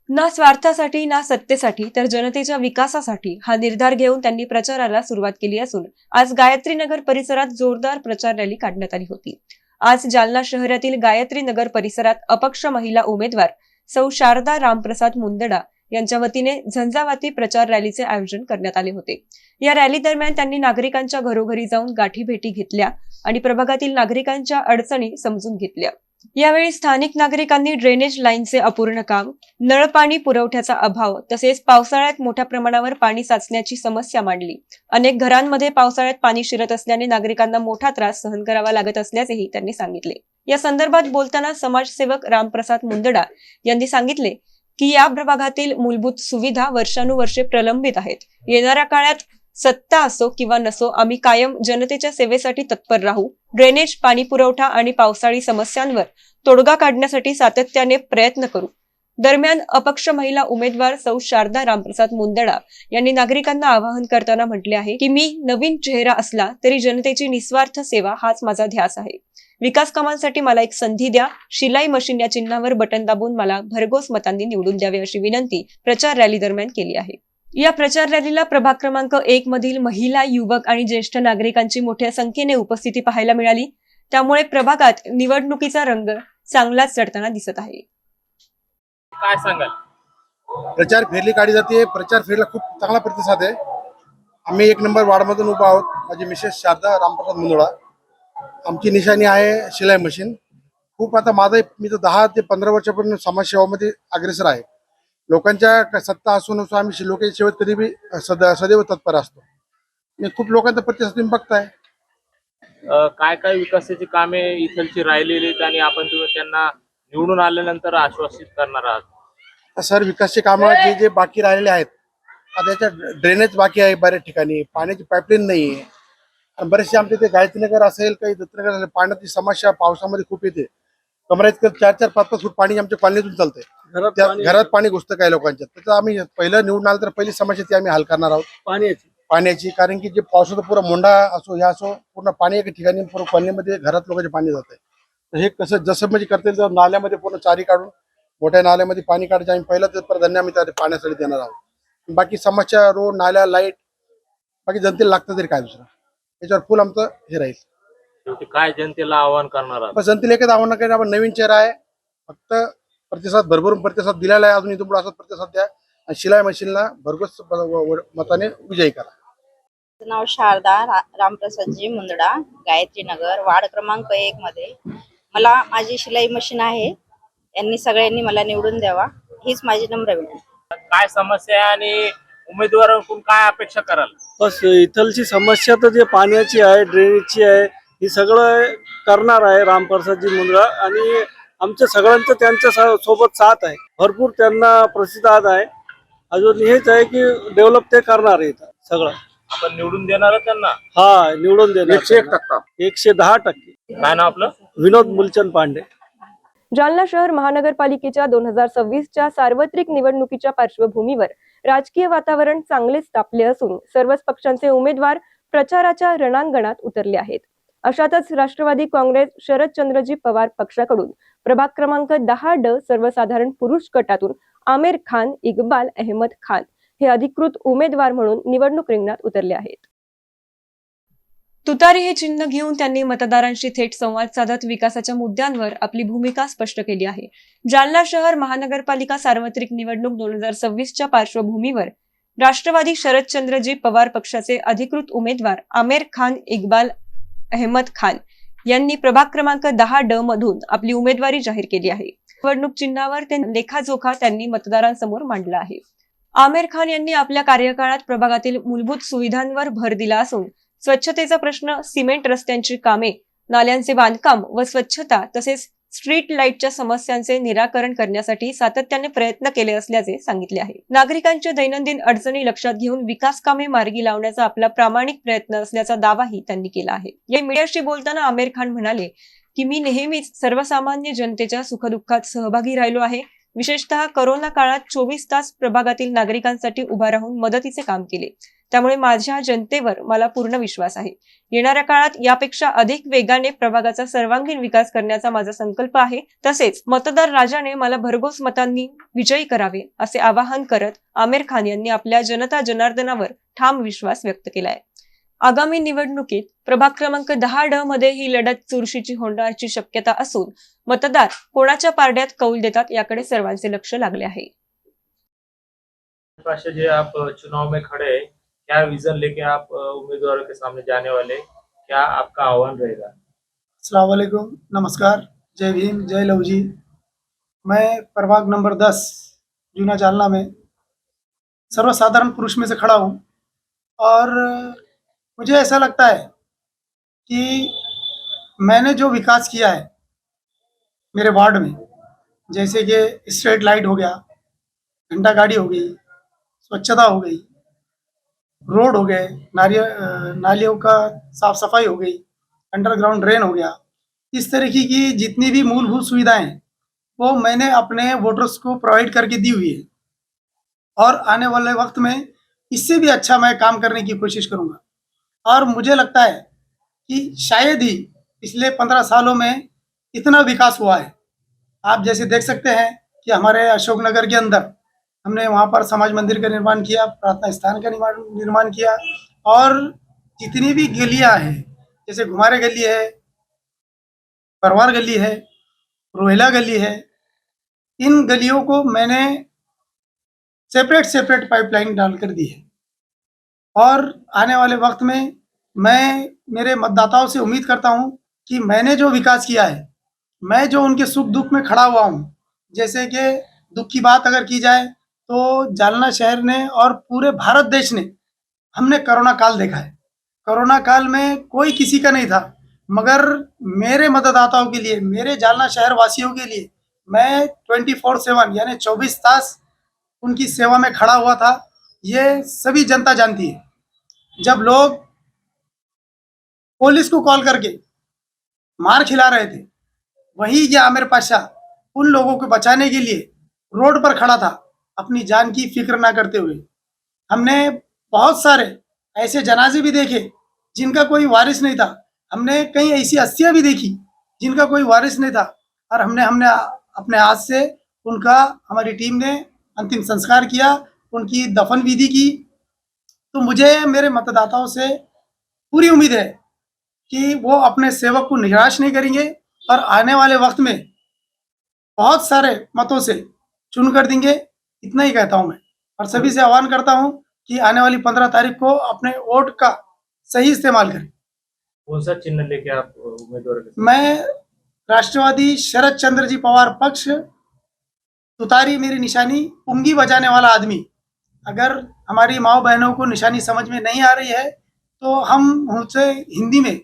ना स्वार्थासाठी ना सत्तेसाठी तर जनतेच्या विकासासाठी हा निर्धार घेऊन त्यांनी प्रचाराला सुरुवात केली असून आज गायत्री नगर परिसरात जोरदार प्रचार रॅली काढण्यात आली होती। आज जालना शहरातील गायत्री नगर परिसरात अपक्ष महिला उमेदवार सौ शारदा रामप्रसाद मुंदडा यांच्या वतीने झंझावाती प्रचार रॅलीचे आयोजन करण्यात आले होते। या रॅली दरम्यान त्यांनी नागरिकांच्या घरोघरी जाऊन गाठी भेटी घेतल्या आणि प्रभागातील नागरिकांच्या अडचणी समजून घेतल्या। यावेळी स्थानिक नागरिकांनी ड्रेनेज लाईनचे अपूर्ण काम, नळपाणी पुरवठ्याचा अभाव तसेच पावसाळ्यात मोठ्या प्रमाणावर पाणी साचण्याची समस्या मांडली. अनेक घरांमध्ये पावसाळ्यात पाणी शिरत असल्याने नागरिकांना मोठा त्रास सहन करावा लागत असल्याचेही त्यांनी सांगितले. या संदर्भात बोलताना समाजसेवक रामप्रसाद मुंदडा यांनी सांगितले की या प्रभागातील मूलभूत सुविधा वर्षानुवर्षे प्रलंबित आहेत. येणाऱ्या काळात सत्ता असो किंवा नसो, आम्ही कायम जनतेच्या सेवेसाठी तत्पर राहू. ड्रेनेज, पाणी पुरवठा आणि पावसाळी समस्यांवर तोडगा काढण्यासाठी सातत्याने प्रयत्न करू. दरम्यान अपक्ष महिला उमेदवार सौ शारदा रामप्रसाद मुंदडा यांनी नागरिकांना आवाहन करताना म्हटले आहे की मी नवीन चेहरा असला तरी जनतेची निस्वार्थ सेवा हाच माझा ध्यास आहे. विकास कामांसाठी मला एक संधी द्या. शिलाई मशीन या चिन्हावर बटन दाबून मला भरघोस मतांनी निवडून द्यावे अशी विनंती प्रचार रॅली दरम्यान केली आहे. या प्रचार रॅलीला प्रभाग क्रमांक 1 मधील महिला, युवक आणि ज्येष्ठ नागरिकांची मोठ्या संख्येने उपस्थिती पाहायला मिळाली. त्यामुळे प्रभागात निवडणुकीचा रंग चांगलाच चढताना दिसत आहे. काय सांगाल? प्रचार फेरी काढली जाते. प्रचार फेरीला खूप चांगला प्रतिसाद आहे. आम्ही 1 नंबर वार्डमधून उभा आहोत. माझी मिसेस शारदा रामप्रसाद मुंदडा. आमची निशाणी आहे शिलाई मशीन. खूप आता मी तर 10 ते 15 वर्षापासून समाजसेवामध्ये अग्रेसर आहे. लोकांच्या सत्ता असो नसो आम्ही लोकांच्या सेवेत कधी बी सदैव तत्पर असतो. मी खूप लोकांचा प्रतिसाद तुम्ही बघताय. काय काय विकासाची कामे इथलची राहिलेली आहेत आणि आपण त्यांना निवडून आल्यानंतर आश्वासित करणार आहात? सर, विकासचे कामं जे बाकी राहिलेले आहेत, आता याच्यात ड्रेनेज बाकी आहे बऱ्याच ठिकाणी, पाण्याची पाईपलाईन नाही आहे. आणि बरेचसे आमच्या इथे गायत्रीनगर असेल, काही दत्तनगर असेल, पाण्याची समस्या पावसामध्ये खूप येते. कमरा इतकं 4-4, 5-5 फूट पाणी आमच्या कॉलनीतून चालतंय. घरात पाणी घुसतं काही लोकांच्या. त्याचं आम्ही पहिलं निवडून आलं तर पहिली समस्या ती आम्ही हल करणार आहोत, पाण्याची. कारण की जे पावसाचा पुरा मोंढा असो ह्या असो, पूर्ण पाणी एका ठिकाणी पूर्ण कॉलनीमध्ये घरात लोकांचे पाणी जात आहे. तर हे कसं जसं म्हणजे करता येईल, नाल्यामध्ये पूर्ण चारी काढून मोठ्या नाल्यामध्ये पाणी काढायचं आम्ही पहिलं तर प्राधान्य आम्ही त्या पाण्यासाठी देणार आहोत. बाकी समस्या, रोड, नाल्या, लाईट बाकी जनतेला लागतं तरी काय दुसरं, याच्यावर फुल आमचं हे राहील. काय जनतेला आवाहन करणार आहात? जनतेला एकच आव्हान करेन, आपण नवीन चेहरा आहे, फक्त प्रतिसाद भरभरून प्रतिसाद दिलेला आहे. अजून इथून पुढे असाच प्रतिसाद द्या आणि शिलाई मशीनला भरघोस मताने विजयी करा. माझं नाव शारदा रामप्रसादजी मुंदडा, गायत्री नगर, वार्ड क्रमांक 1 मध्ये. मला माझी शिलाई मशीन आहे. यांनी सगळ्यांनी मला निवडून द्यावा हीच माझी नम्र विनंती. काय समस्या आहे आणि उमेदवारांकडून काय अपेक्षा कराल? बस इथलची समस्या तर जे पाण्याची आहे, ड्रेनेजची आहे, ही सगळं करणार आहे रामप्रसादजी मुंदडा. आणि आमच्या सगळ्यांचं त्यांच्या सोबत साथ आहे. भरपूर त्यांना प्रतिसाद आहे. अजून हेच आहे की डेव्हलप ते करणार आहे सगळं. आपण निवडून देणार त्यांना? हा, निवडून देणार 101%. 110%. काय नाव आपलं? विनोद मुलचंद पांडे. जालना शहर महानगरपालिकेच्या 2026च्या सार्वत्रिक निवडणुकीच्या पार्श्वभूमीवर राजकीय वातावरण चांगलेच तापले असून सर्वच पक्षांचे उमेदवार प्रचाराच्या रणांगणात उतरले आहेत. अशातच राष्ट्रवादी काँग्रेस शरदचंद्रजी पवार पक्षाकडून प्रभाग क्रमांक 10D सर्वसाधारण पुरुष गटातून आमिर खान, इक्बाल अहमद खान हे अधिकृत उमेदवार म्हणून निवडणूक रिंगणात उतरले आहेत. तुतारी हे चिन्ह घेऊन त्यांनी मतदारांशी थेट संवाद साधत विकासाच्या मुद्द्यांवर आपली भूमिका स्पष्ट केली आहे. जालना शहर महानगरपालिका सार्वत्रिक निवडणूक 2026च्या पार्श्वभूमीवर राष्ट्रवादी शरदचंद्रजी पवार पक्षाचे अधिकृत उमेदवार आमिर खान, इक्बाल अहमद खान यांनी प्रभाग क्रमांक 10D मधून आपली उमेदवारी जाहीर केली आहे. निवडणूक चिन्हावर ते लेखाजोखा त्यांनी मतदारांसमोर मांडला आहे. आमिर खान यांनी आपल्या कार्यकाळात प्रभागातील मूलभूत सुविधांवर भर दिला असून स्वच्छतेचा प्रश्न, सिमेंट रस्त्यांची कामे, नाल्यांचे बांधकाम व स्वच्छता तसेच स्ट्रीट लाईटच्या समस्यांचे निराकरण करण्यासाठी सातत्याने प्रयत्न केले असल्याचे सांगितले आहे. नागरिकांच्या दैनंदिन अडचणी लक्षात घेऊन विकास कामे मार्गी लावण्याचा आपला प्रामाणिक प्रयत्न असल्याचा दावाही त्यांनी केला आहे. या मीडियाशी बोलताना आमिर खान म्हणाले की मी नेहमीच सर्वसामान्य जनतेच्या सुखदुःखात सहभागी राहिलो आहे. विशेषतः कोरोना काळात 24 तास प्रभागातील नागरिकांसाठी उभा राहून मदतीचे काम केले. त्यामुळे माझ्या जनतेवर मला पूर्ण विश्वास आहे. येणाऱ्या काळात यापेक्षा अधिक वेगाने प्रभागाचा सर्वांगीण विकास करण्याचा माझा संकल्प आहे. तसेच मतदार राजाने मला भरघोस मतांनी विजयी करावे असे आवाहन करत आमिर खान यांनी आपल्या जनता जनार्दनावर ठाम विश्वास व्यक्त केलाय. आगामी निवडणुकीत प्रभाग क्रमांक 10D मध्ये ही लढत चुरशीची होण्याची शक्यता असून मतदार कोणाच्या पारड्यात कौल देतात याकडे सर्वांचे लक्ष लागले आहे. जे आप चुनाव में खड़े हैं, क्या विजन लेके आप उम्मीदवारों के सामने जाने वाले, क्या आपका आह्वान रहेगा? अस्सलाम वालेकुम, नमस्कार. जय भीम, जय लव जी। मैं प्रभाग नंबर 10 जूना जालना में सर्वसाधारण पुरुष में से खड़ा हूँ और मुझे ऐसा लगता है कि मैंने जो विकास किया है मेरे वार्ड में, जैसे कि स्ट्रीट लाइट हो गया, घंटा गाड़ी हो गई, स्वच्छता हो गई, रोड हो गए, नालियों का साफ सफाई हो गई, अंडरग्राउंड ड्रेन हो गया, इस तरीके की जितनी भी मूलभूत सुविधाएं हैं वो मैंने अपने वोटर्स को प्रोवाइड करके दी हुई है और आने वाले वक्त में इससे भी अच्छा मैं काम करने की कोशिश करूंगा। और मुझे लगता है कि शायद ही पिछले 15 सालों में इतना विकास हुआ है। आप जैसे देख सकते हैं कि हमारे अशोकनगर के अंदर हमने वहाँ पर समाज मंदिर का निर्माण किया, प्रार्थना स्थान का निर्माण किया और जितनी भी गलियाँ हैं, जैसे घुमारे गली है, परवार गली है, रोहिला गली है, इन गलियों को मैंने सेपरेट पाइपलाइन डालकर दी है। और आने वाले वक्त में मैं मेरे मतदाताओं से उम्मीद करता हूं कि मैंने जो विकास किया है, मैं जो उनके सुख दुख में खड़ा हुआ हूं, जैसे कि दुख की बात अगर की जाए तो जालना शहर ने और पूरे भारत देश ने हमने कोरोना काल देखा है। कोरोना काल में कोई किसी का नहीं था, मगर मेरे मतदाताओं के लिए, मेरे जालना शहर वासियों के लिए मैं 24/7 यानी 24 तास उनकी सेवा में खड़ा हुआ था। ये सभी जनता जानती है। जब लोग पुलिस को कॉल करके मार खिला रहे थे, वही ये आमिर पाशा उन लोगों को बचाने के लिए रोड पर खड़ा था, अपनी जान की फिक्र ना करते हुए। हमने बहुत सारे ऐसे जनाजे भी देखे जिनका कोई वारिस नहीं था, हमने कई ऐसी अस्थियां भी देखी जिनका कोई वारिस नहीं था और हमने अपने हाथ से उनका, हमारी टीम ने अंतिम संस्कार किया, उनकी दफन विधि की। तो मुझे मेरे मतदाताओं से पूरी उम्मीद है कि वो अपने सेवक को निराश नहीं करेंगे और आने वाले वक्त में बहुत सारे मतों से चुन कर देंगे। इतना ही कहता हूं मैं और सभी से आह्वान करता हूं कि आने वाली 15 तारीख को अपने वोट का सही इस्तेमाल करें। कौन सा चिन्ह लेके आप उम्मीदवार? मैं राष्ट्रवादी शरद चंद्र जी पवार पक्ष, तुतारी मेरी निशानी, पुंगी बजाने वाला आदमी। अगर हमारी माओ बहनों को निशानी समझ में नहीं आ रही है तो हम उनसे हिंदी में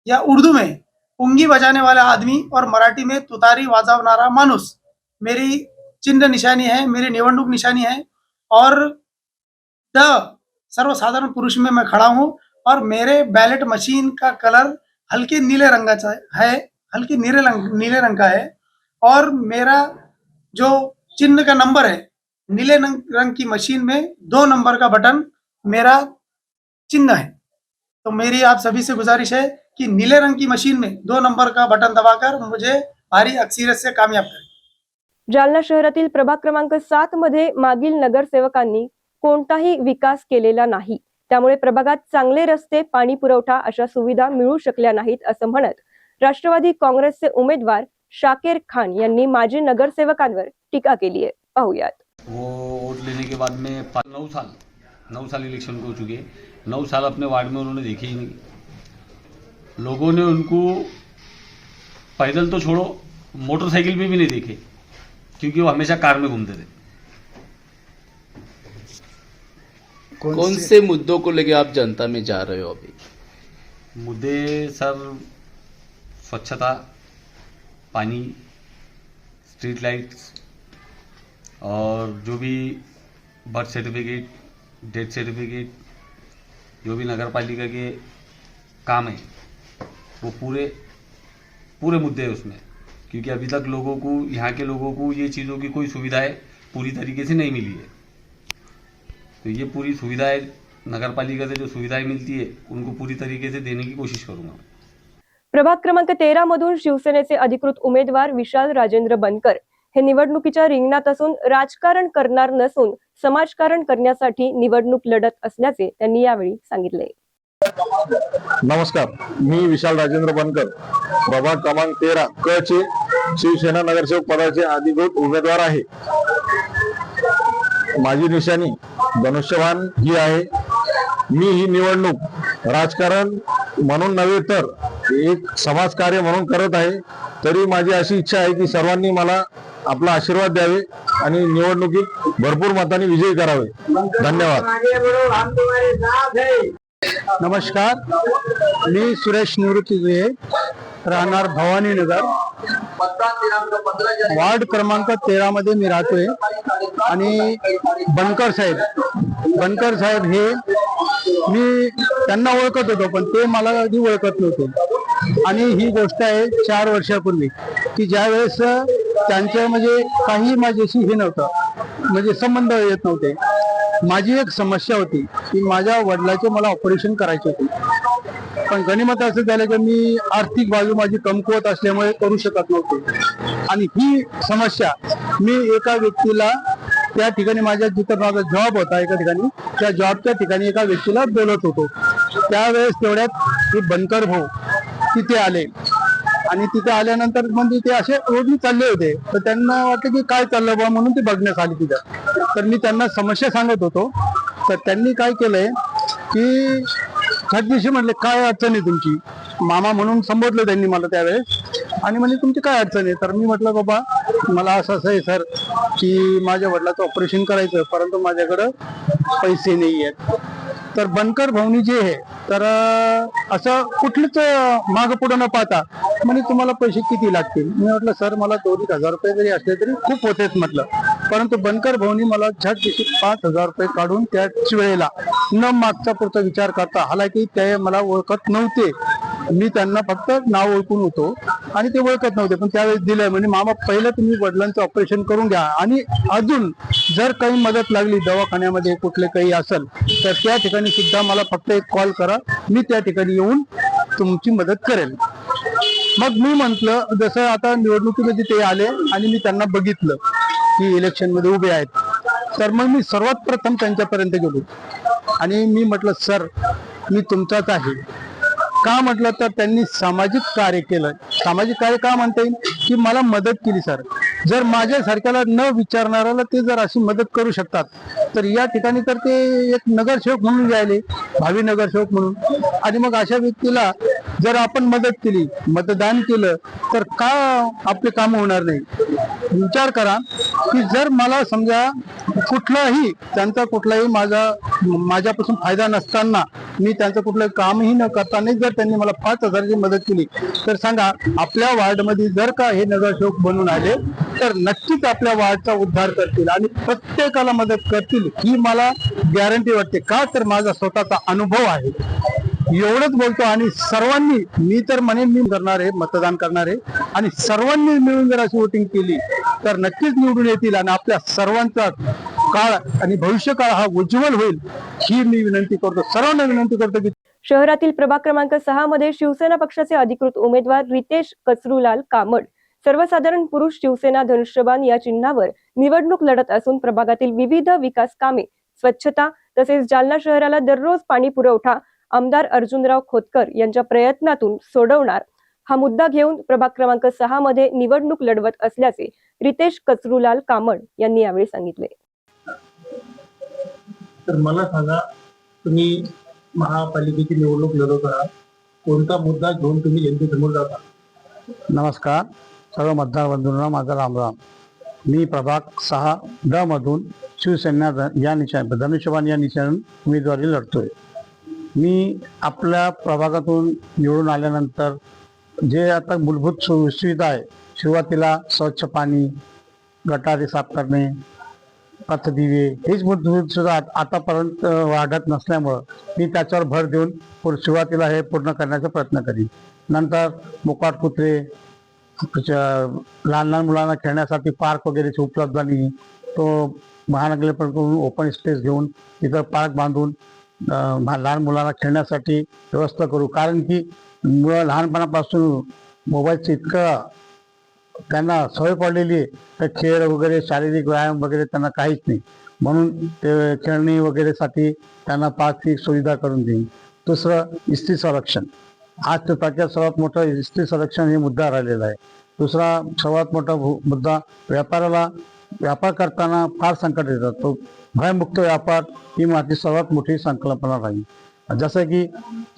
या उर्दू में पुंगी बजाने वाला आदमी और मराठी में तुतारी वाजवणारा माणूस मेरी चिन्ह निशानी है, मेरी निवडणूक निशानी है। और सर्वसाधारण पुरुष में मैं खड़ा हूं और मेरे बैलेट मशीन का कलर हल्के नीले रंगाचा है, हल्के नीले रंग का है और मेरा जो चिन्ह का नंबर है, नीले रंग की मशीन में 2 नंबर का बटन मेरा चिन्ह है। तो मेरी आप सभी से गुजारिश है कि नीले रंग की मशीन में 2 नंबर का बटन दबाकर मुझे भारी अक्सरियत से कामयाब करें। जालना शहरातील प्रभाग क्रमांक 7 मध्ये मागील नगरसेवकांनी कोणताही विकास केलेला नाही, त्यामुळे प्रभागात चांगले रस्ते, पाणी पुरवठा अशा सुविधा मिळू शकल्या नाहीत असं म्हणत राष्ट्रवादी काँग्रेसचे उमेदवार शाकेर खान यांनी माजी नगरसेवकांवर टीका केली आहे। पाहूयात। वो वोट लेने के बाद में 9 साल इलेक्शन हो चुके, 9 साल अपने वार्ड में उन्होंने देखे ही नहीं। लोगों ने उनको पैदल तो छोड़ो, मोटरसाइकिल पे भी नहीं देखे, क्योंकि वो हमेशा कार में घूमते थे। कौन से मुद्दों को लेके आप जनता में जा रहे हो अभी? मुद्दे सर, स्वच्छता, पानी, स्ट्रीट लाइट्स और जो भी बर्थ सर्टिफिकेट, डेथ सर्टिफिकेट, जो भी नगर पालिका के काम है वो पूरे मुद्दे हैं उसमें। क्योंकि अभी तक लोगों को, यहाँ के लोगों को ये चीज़ों की कोई सुविधाएं पूरी तरीके से नहीं मिली है। तो ये पूरी सुविधाएं नगर पालिका से जो सुविधाएं मिलती है उनको पूरी तरीके से देने की कोशिश करूँगा। प्रभाग क्रमांक 13 मधून शिवसेनेचे अधिकृत उमेदवार विशाल राजेंद्र बनकर हे निवडणुकीच्या रिंगणात असून राजकारण करणार नसून समाजकारण करण्यासाठी निवडणूक लढत असल्याचे त्यांनी यावेळी सांगितले। नमस्कार, मी विशाल राजेंद्र बनकर, प्रभाग क्रमांक 13 क चे शिवसेना नगरसेवक पदाचे अधिकृत उमेदवार आहे। माझी निशाणी धनुष्यबाण ही आहे। मी ही निवडणूक राजकारण म्हणून नव्हे तर एक समाजकार्य म्हणून करत आहे। तरी माझी अशी इच्छा आहे की सर्वांनी मला आपला आशीर्वाद द्यावे आणि निवडणुकीत भरपूर मतांनी विजयी करावे. धन्यवाद. नमस्कार, मी सुरेश निवृत्ती राहणार भवानीनगर, वार्ड क्रमांक 13 मध्ये मी राहतोय. आणि बनकर साहेब हे मी त्यांना ओळखत होतो, पण ते मला कधी ओळखत नव्हते. आणि ही गोष्ट आहे 4 वर्षापूर्वी की ज्यावेळेस त्यांच्या म्हणजे काही माझ्याशी हे नव्हतं, म्हणजे संबंध येत नव्हते. माझी एक समस्या होती की माझ्या वडिलाचे मला ऑपरेशन करायचे होते, पण गणिमत असं झालं की मी आर्थिक बाजू माझी कमकुवत असल्यामुळे करू शकत नव्हते. आणि ही समस्या मी एका व्यक्तीला त्या ठिकाणी माझ्या जिथं माझा जॉब होता एका ठिकाणी, त्या जॉबच्या ठिकाणी एका व्यक्तीला बोलत होतो. त्यावेळेस तेवढ्यात हे बनकर भाऊ तिथे आले. आणि तिथे आल्यानंतर म्हणजे ते असे रोज चालले होते, तर त्यांना वाटलं की काय चाललं बा, म्हणून ते बघण्यास आले तिथं. तर मी त्यांना समस्या सांगत होतो. तर त्यांनी काय केलंय की दिवशी म्हटले काय अडचण आहे तुमची, मामा म्हणून संबोधलं त्यांनी मला त्यावेळेस. आणि म्हणजे तुमची काय अडचण आहे. तर मी म्हटलं बाबा मला असं आहे सर की माझ्या वडिलाचं ऑपरेशन करायचं, परंतु माझ्याकडं पैसे नाही आहेत. तर बनकर भाऊनी जे आहे तर असं कुठलंच मागं पुढं न पाहता म्हणजे तुम्हाला पैसे किती लागतील. मी म्हटलं सर मला 2,000 रुपये जरी असले तरी खूप होतेच म्हटलं. परंतु बनकर भाऊनी मला झटदिशी 5,000 रुपये काढून त्याच वेळेला न मागचा पुढचा विचार करता, हालाकी ते मला ओळखत नव्हते, मी त्यांना फक्त नाव ओळखून होतो आणि ते ओळखत नव्हते, पण त्यावेळेस दिलंय. म्हणजे मामा पहिलं तुम्ही वडिलांचं ऑपरेशन करून घ्या आणि अजून जर काही मदत लागली दवाखान्यामध्ये कुठले काही असेल तर त्या ठिकाणी सुद्धा मला फक्त एक कॉल करा, मी त्या ठिकाणी येऊन तुमची मदत करेल. मग मी म्हंटल जसं आता निवडणुकीमध्ये ते आले आणि मी त्यांना बघितलं की इलेक्शन मध्ये उभे आहेत, तर मग मी सर्वात प्रथम त्यांच्यापर्यंत गेलो आणि मी म्हटलं सर मी तुमचाच आहे. का म्हटलं तर त्यांनी सामाजिक कार्य केलं. सामाजिक कार्य का म्हणता येईल की मला मदत केली सर. जर माझ्यासारख्याला न विचारणाऱ्याला ते जर अशी मदत करू शकतात तर या ठिकाणी तर ते एक नगरसेवक म्हणून राहिले, भावी नगरसेवक म्हणून. आणि मग अशा व्यक्तीला जर आपण मदत केली, मतदान केलं तर का आपले काम होणार नाही. विचार करा की जर मला समजा कुठलाही त्यांचा कुठलाही माझ्यापासून फायदा नसताना मी त्यांचं कुठलं कामही न करताना जर त्यांनी मला 5,000ची मदत केली तर सांगा आपल्या वार्डमध्ये जर का हे नगरसेवक बनून आले तर नक्कीच आपल्या वार्डचा उद्धार करतील आणि प्रत्येकाला मदत करतील ही मला गॅरंटी वाटते. का तर माझा स्वतःचा अनुभव आहे. एवढंच बोलतो. आणि सर्वांनी मी तर म्हणेन मी करणार आहे, मतदान करणार आहे आणि सर्वांनी मिळून जर अशी वोटिंग केली तर नक्कीच निवडून येतील आणि आपल्या सर्वांचा काळ आणि भविष्यकाळ हा उज्ज्वल होईल ही मी विनंती करतो, सर्वांना विनंती करतो की शहरातील प्रभाग क्रमांक 6 मध्ये शिवसेना पक्षाचे अधिकृत उमेदवार रितेश कचरूलाल कामड सर्वसाधारण पुरुष शिवसेना धनुष्यबाण या चिन्हावर निवडणूक लढत असून प्रभागातील विविध विकास कामे, स्वच्छता तसेच जालना शहराला दररोज पाणी पुरवठा आमदार अर्जुनराव खोतकर यांच्या प्रयत्नातून सोडवणार हा मुद्दा घेऊन प्रभाग क्रमांक 6 मध्ये निवडणूक लढवत असल्याचे रितेश कचरूलाल कामड यांनी यावेळी सांगितले. तर मला सांगा तुम्ही महापालिकेची निवडणूक लढवत आहात, कोणता मुद्दा घेऊन तुम्ही जनतेसमोर जाता? नमस्कार सर्व मतदार बंधूंना माझा रामराम. मी प्रभाग 6 ड मधून शिवसेना या निशाण धनुष्यबाण या निशाण उमेदवारी लढतोय. मी आपल्या प्रभागातून निवडून आल्यानंतर जे आता मूलभूत सुविधा आहे, सुरुवातीला स्वच्छ पाणी, गटारे साफ करणे, पथदिवे हेच मूलभूत सुद्धा आतापर्यंत वाढत नसल्यामुळं मी त्याच्यावर भर देऊन सुरुवातीला हे पूर्ण करण्याचा प्रयत्न करीन. नंतर मोकाट कुत्रे, लहान लहान मुलांना खेळण्यासाठी पार्क वगैरेची उपलब्ध नाही, तो महानगरपालिकेकडून ओपन स्पेस घेऊन तिथं पार्क बांधून लहान मुलांना खेळण्यासाठी व्यवस्था करू. कारण की मुलं लहानपणापासून मोबाईलचं इतकं त्यांना सवय पडलेली आहे तर खेळ वगैरे शारीरिक व्यायाम वगैरे त्यांना काहीच नाही, म्हणून ते खेळणी वगैरेसाठी त्यांना पार्कची सुविधा करून देईन. दुसरं इस्त्री संरक्षण, आज त्याच्यात सर्वात मोठं इस्त्री संरक्षण हे मुद्दा राहिलेला आहे. दुसरा सर्वात मोठा मुद्दा व्यापार करताना फार संकट येतात, तो भयमुक्त व्यापार ही माझी सर्वात मोठी संकल्पना राहील. जसं की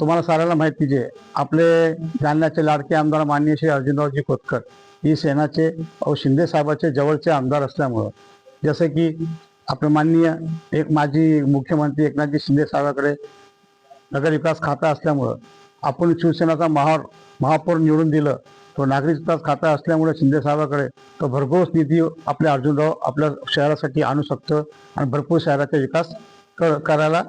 तुम्हाला साऱ्याला माहितीच आहे, आपले जालन्याचे लाडके आमदार माननीय श्री अर्जुनरावजी खोतकर ही सेनाचे व शिंदे साहेबाचे जवळचे आमदार असल्यामुळं, जसं की आपले माननीय एक माजी मुख्यमंत्री एकनाथजी शिंदे साहेबाकडे नगर विकास खाता असल्यामुळं, आपण शिवसेनाचा महापौर निवडून दिलं, तो नागरिक विकास खाता असल्यामुळे शिंदे साहेबाकडे तो भरघोस निधी आपल्या अर्जुनराव आपल्या शहरासाठी आणू शकतो आणि भरपूर शहराचा विकास करायला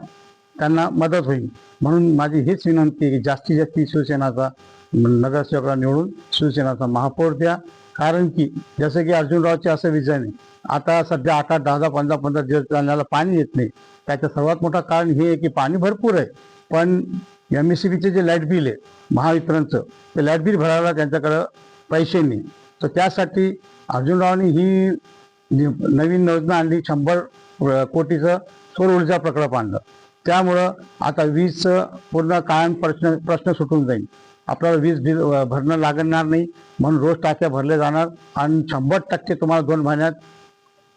त्यांना मदत होईल. म्हणून माझी हीच विनंती आहे की जास्तीत जास्त शिवसेनाचा नगरसेवकाला निवडून शिवसेनाचा महापौर द्या. कारण की जसं की अर्जुनरावचे असं विजन आहे, आता सध्या 8-8, 10-10, 15-15 दिवस जालन्याला पाणी येत नाही. त्याचं सर्वात मोठं कारण हे आहे की पाणी भरपूर आहे, पण MSCBचे जे लाईट बिल आहे महावितरणचं, ते लाईट बिल भरायला त्यांच्याकडं पैसे नाही. तर त्यासाठी अर्जुनरावनी ही नवीन योजना आणली, 100 कोटीचं सौर ऊर्जा प्रकल्प आणलं. त्यामुळं आता वीजचं पूर्ण कायम प्रश्न सुटून जाईल. आपल्याला वीज बिल भरणं लागणार नाही, म्हणून रोज टाक्या भरले जाणार आणि 100% तुम्हाला 2 महिन्यात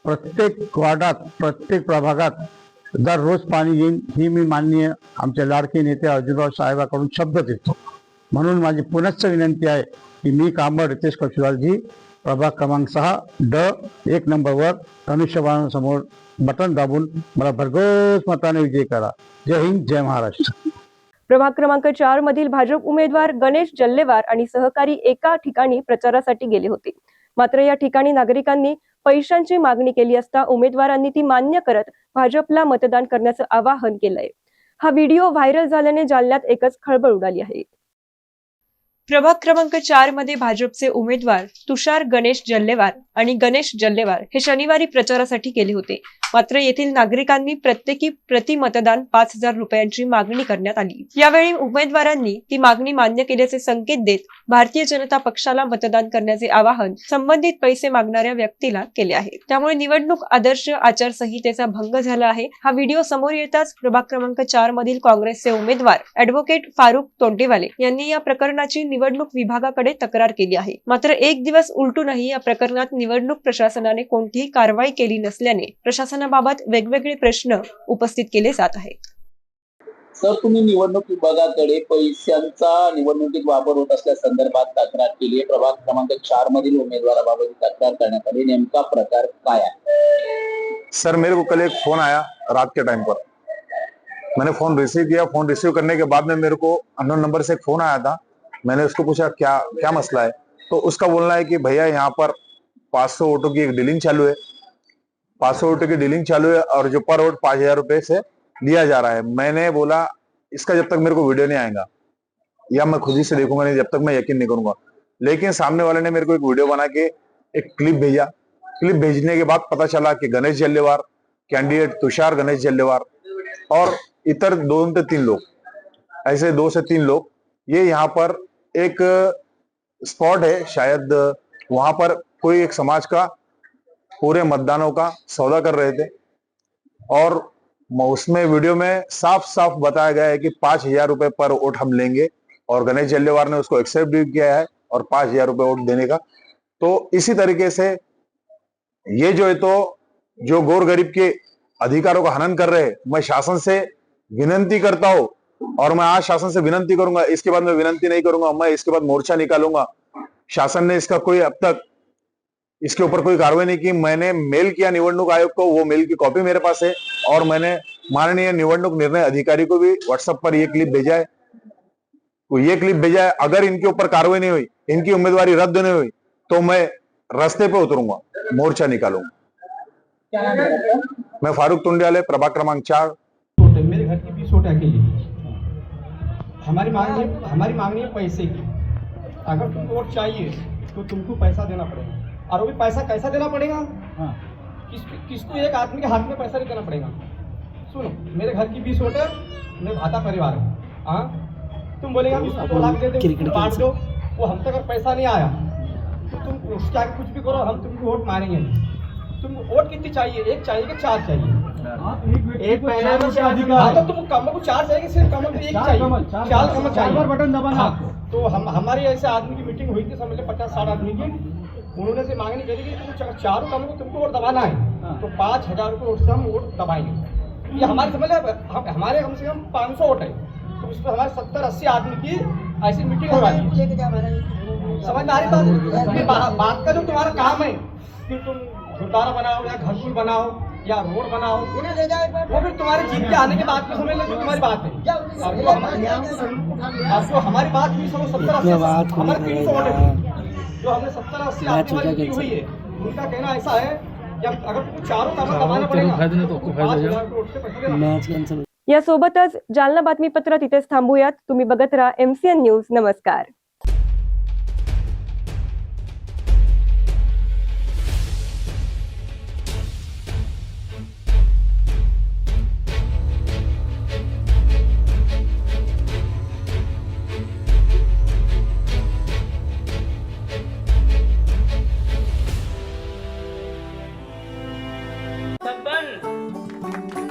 प्रत्येक वार्डात प्रत्येक प्रभागात दररोज पाणी येईल. ही मी माननीय आमचे लाडके नेते अर्जुनराव साहेबांकडून शब्द देतो. म्हणून माझी पुनश्च विनंती आहे की मी कांबळ रितेश कक्षुवालजी, प्रभाग क्रमांक 6 ड 1 नंबरवर धनुष्यबाणासमोर बटन दाबून मला भरघोस मताने विजयी करा. जय हिंद, जय महाराष्ट्र. प्रभाग क्रमांक 4 मधील भाजप उमेदवार गणेश जल्लेवार आणि सहकारी एका ठिकाणी प्रचारासाठी गेले होते. मात्र या ठिकाणी नागरिकांनी पैशांची मागणी केली असता उमेदवारांनी ती मान्य करत भाजपला मतदान करण्याचं आवाहन केलंय. हा व्हिडिओ व्हायरल झाल्याने जालन्यात एकच खळबळ उडाली आहे. प्रभाग क्रमांक 4 मध्ये भाजपचे उमेदवार तुषार गणेश जल्लेवार आणि गणेश जल्लेवार हे शनिवारी प्रचारासाठी गेले होते. मात्र येथील नागरिकांनी प्रत्येकी प्रति मतदान 5,000 रुपयांची मागणी करण्यात आली. यावेळी उमेदवारांनी ती मागणी मान्य केल्याचे संकेत देत भारतीय जनता पक्षाला मतदान करण्याचे आवाहन संबंधित पैसे मागणाऱ्या व्यक्तीला केले आहे. त्यामुळे निवडणूक आदर्श आचारसंहितेचा भंग झाला आहे. हा व्हिडिओ समोर येताच प्रभाग क्रमांक 4 मधील काँग्रेसचे उमेदवार ॲडव्होकेट फारुख तोंटेवाले यांनी या प्रकरणाची निवडणूक विभागाकडे तक्रार केली आहे. मात्र एक दिवस उलटूनही या प्रकरणात निवडणूक प्रशासनाने कोणतीही कारवाई केली नसल्याने प्रशासनाबाबत वेगवेगळे प्रश्न उपस्थित केले जात आहेत. तर तुम्ही निवडणूक विभागाकडे पैशांचा निवडणुकीत वापर होत असल्या संदर्भात तक्रार केली आहे. प्रभाग क्रमांक 4 मधील उमेदवाराबाबत तक्रार करण्यात आली. नेमका प्रकार काय आहे? सर, मेरे को कल एक फोन आया रात के टाइम पर. मैंने फोन रिसीव किया. फोन रिसीव करने के बाद में मेरे को अननोन नंबर से एक फोन आया था. मैंने उसको पूछा क्या मसला है, तो उसका बोलना है कि भैया यहाँ पर 500 ऑटो की एक डीलिंग चालू है, 500 ऑटो की डीलिंग चालू है और जो पर वोट 5,000 रुपए से लिया जा रहा है. मैंने बोला इसका जब तक मेरे को वीडियो नहीं आएगा या मैं खुद ही से देखूंगा नहीं, जब तक मैं यकीन नहीं करूंगा. लेकिन सामने वाले ने मेरे को एक वीडियो बना के एक क्लिप भेजा. क्लिप भेजने के बाद पता चला कि गणेश जल्लेवार, कैंडिडेट तुषार गणेश जल्लेवार और इतर 2 से 3 लोग, ऐसे 2 से 3 लोग ये यहाँ पर एक स्पॉट है, शायद वहां पर कोई एक समाज का पूरे मतदानों का सौदा कर रहे थे. और उसमें वीडियो में साफ साफ बताया गया है कि 5,000 रुपए पर वोट हम लेंगे और गणेश जल्लेवार ने उसको एक्सेप्ट भी किया है और 5,000 रुपए वोट देने का. तो इसी तरीके से ये जो है तो जो गौर गरीब के अधिकारों का हनन कर रहे हैं, मैं शासन से विनंती करता हूं और मैं आज शासन से विनंती करूंगा. इसके बाद मैं विनंती नहीं करूंगा, मैं इसके बाद मोर्चा निकालूंगा. शासन ने इसका कोई अब तक इसके ऊपर कोई कार्रवाई नहीं की. मैंने मेल किया निवडणूक आयोग को, वो मेल की कॉपी मेरे पास है और मैंने माननीय निवडणूक निर्णय अधिकारी को भी व्हाट्सएप पर ये क्लिप भेजा है. अगर इनके ऊपर कार्रवाई नहीं हुई, इनकी उम्मीदवारी रद्द नहीं हुई, तो मैं रास्ते पे उतरूंगा, मोर्चा निकालूंगा. मैं फारूक तोंडेवाले, प्रभाग क्रमांक 4. मेरे घर की 20 वोट अकेली. हमारी मांगनी है पैसे की. अगर तुमको वोट चाहिए तो तुमको पैसा देना पड़ेगा. और वो भी पैसा कैसा देना पड़ेगा? किसको एक आदमी के हाथ में पैसा नहीं देना पड़ेगा. सुनो, मेरे घर की 20 वोट है, मैं भाता परिवार हूँ. तुम बोलेगा हम इसको 2 लाख दे दो, बांट दो. वो हम तक अगर पैसा नहीं आया तो तुम उसके आगे कुछ भी करो, हम तुमको वोट मारेंगे नहीं. तुमको वोट कितनी चाहिए? 1 चाहिए कि 4 चाहिए? एक पहले तो तुमको कम को 4 चाहिए, सिर्फ कम को 1 चाहिए, 4 कम चाहिए. बटन दबाना. तो हमारी ऐसे आदमी की मीटिंग हुई थी, समझ लो 50-60 आदमी की. उन्होंने से मांगनी करी कि तुम 4 कम को तुमको वोट दबाना है, तो 5,000 रुपये वोट से हम वोट दबाएंगे. ये हमारे समझ हमारे कम से कम 500 वोट है. तो उसमें हमारे 70-80 आदमी की ऐसी मीटिंग करवाई। समझ में आ रही बात का जो तुम्हारा काम है कि तुम गुरुद्वारा बनाओ या घरकुल बनाओ या रोड बनाओ, वो भी तुम्हारे जीत के आने के बाद में समझ लो जो तुम्हारी बात है। आपको हमारी बात भी समझ 70-80 हमारे 300 वोट जो हमने 70-80 आदमी की हुई है, उनका कहना ऐसा है कि अगर तुम चारों कमर दबाना पड़ेगा तो 5,000 वोट से पैसे। यासोबतच जालना बातमीपत्र तिथेच थांबूयात. तुम्ही बघत राहा MCN न्यूज. नमस्कार.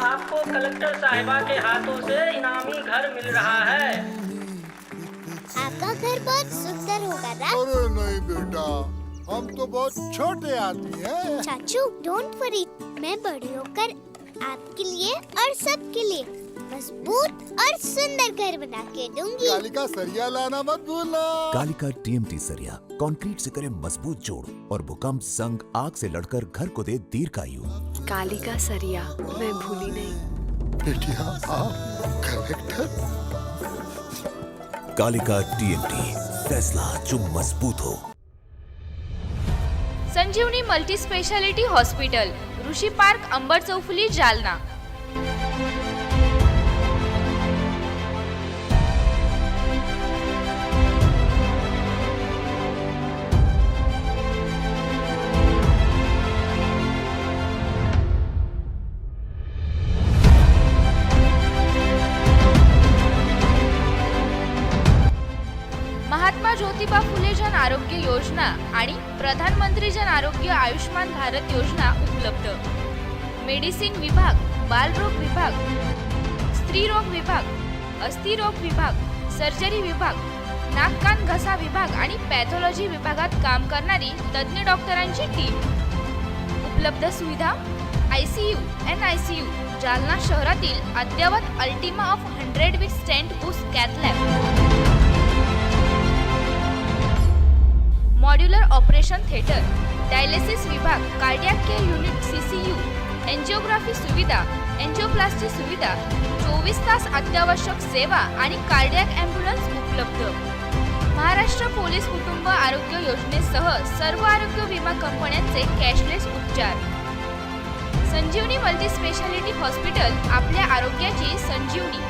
आपको कलेक्टर साहिबा के हाथों से इनामी घर मिल रहा है। आपका घर बहुत सुंदर होगा ना? अरे नहीं बेटा, हम तो बहुत छोटे आदमी हैं। चाचू डोंट वरी, मैं बड़ी होकर आपके लिए और सबके लिए मजबूत और सुंदर घर बना के दूंगी। कालिका सरिया लाना मत भूलना। कालिका TMT सरिया कंक्रीट से करे मजबूत जोड़ और भूकंप संग आग से लड़कर घर को दे दीर्घायु। कालिका सरिया मैं भूली नहीं। बेटिया आप कलेक्टर। कालिका TMT फैसला जो मजबूत हो। संजीवनी मल्टी स्पेशालिटी हॉस्पिटल, ऋषी पार्क, अंबर चौफुली, जालना. महात्मा ज्योतिबा फुले जन आरोग्य योजना आणि प्रधानमंत्री जन आरोग्य आयुष्मान भारत योजना उपलब्ध. मेडिसिन विभाग, बालरोग विभाग, स्त्रीरोग विभाग, अस्थिरोग विभाग, सर्जरी विभाग, नाक कान घसा विभाग आणि पॅथॉलॉजी विभागात काम करणारी तज्ञ डॉक्टरांची टीम. उपलब्ध सुविधा ICU, NICU, जालना शहरातील अद्ययावत Ultima of 100 with stent boost cath lab. Modular operation theatre, dialysis विभाग, cardiac care unit CCU, angiography सुविधा, एंजिओप्लास्टी सुविधा, 24 तास अत्यावश्यक सेवा आणि कार्डियक ॲम्ब्युलन्स उपलब्ध. महाराष्ट्र पोलीस कुटुंब आरोग्य योजनेसह सर्व आरोग्य विमा कंपन्यांचे कॅशलेस उपचार. संजीवनी मल्टी स्पेशालिटी हॉस्पिटल, आपल्या आरोग्याची संजीवनी.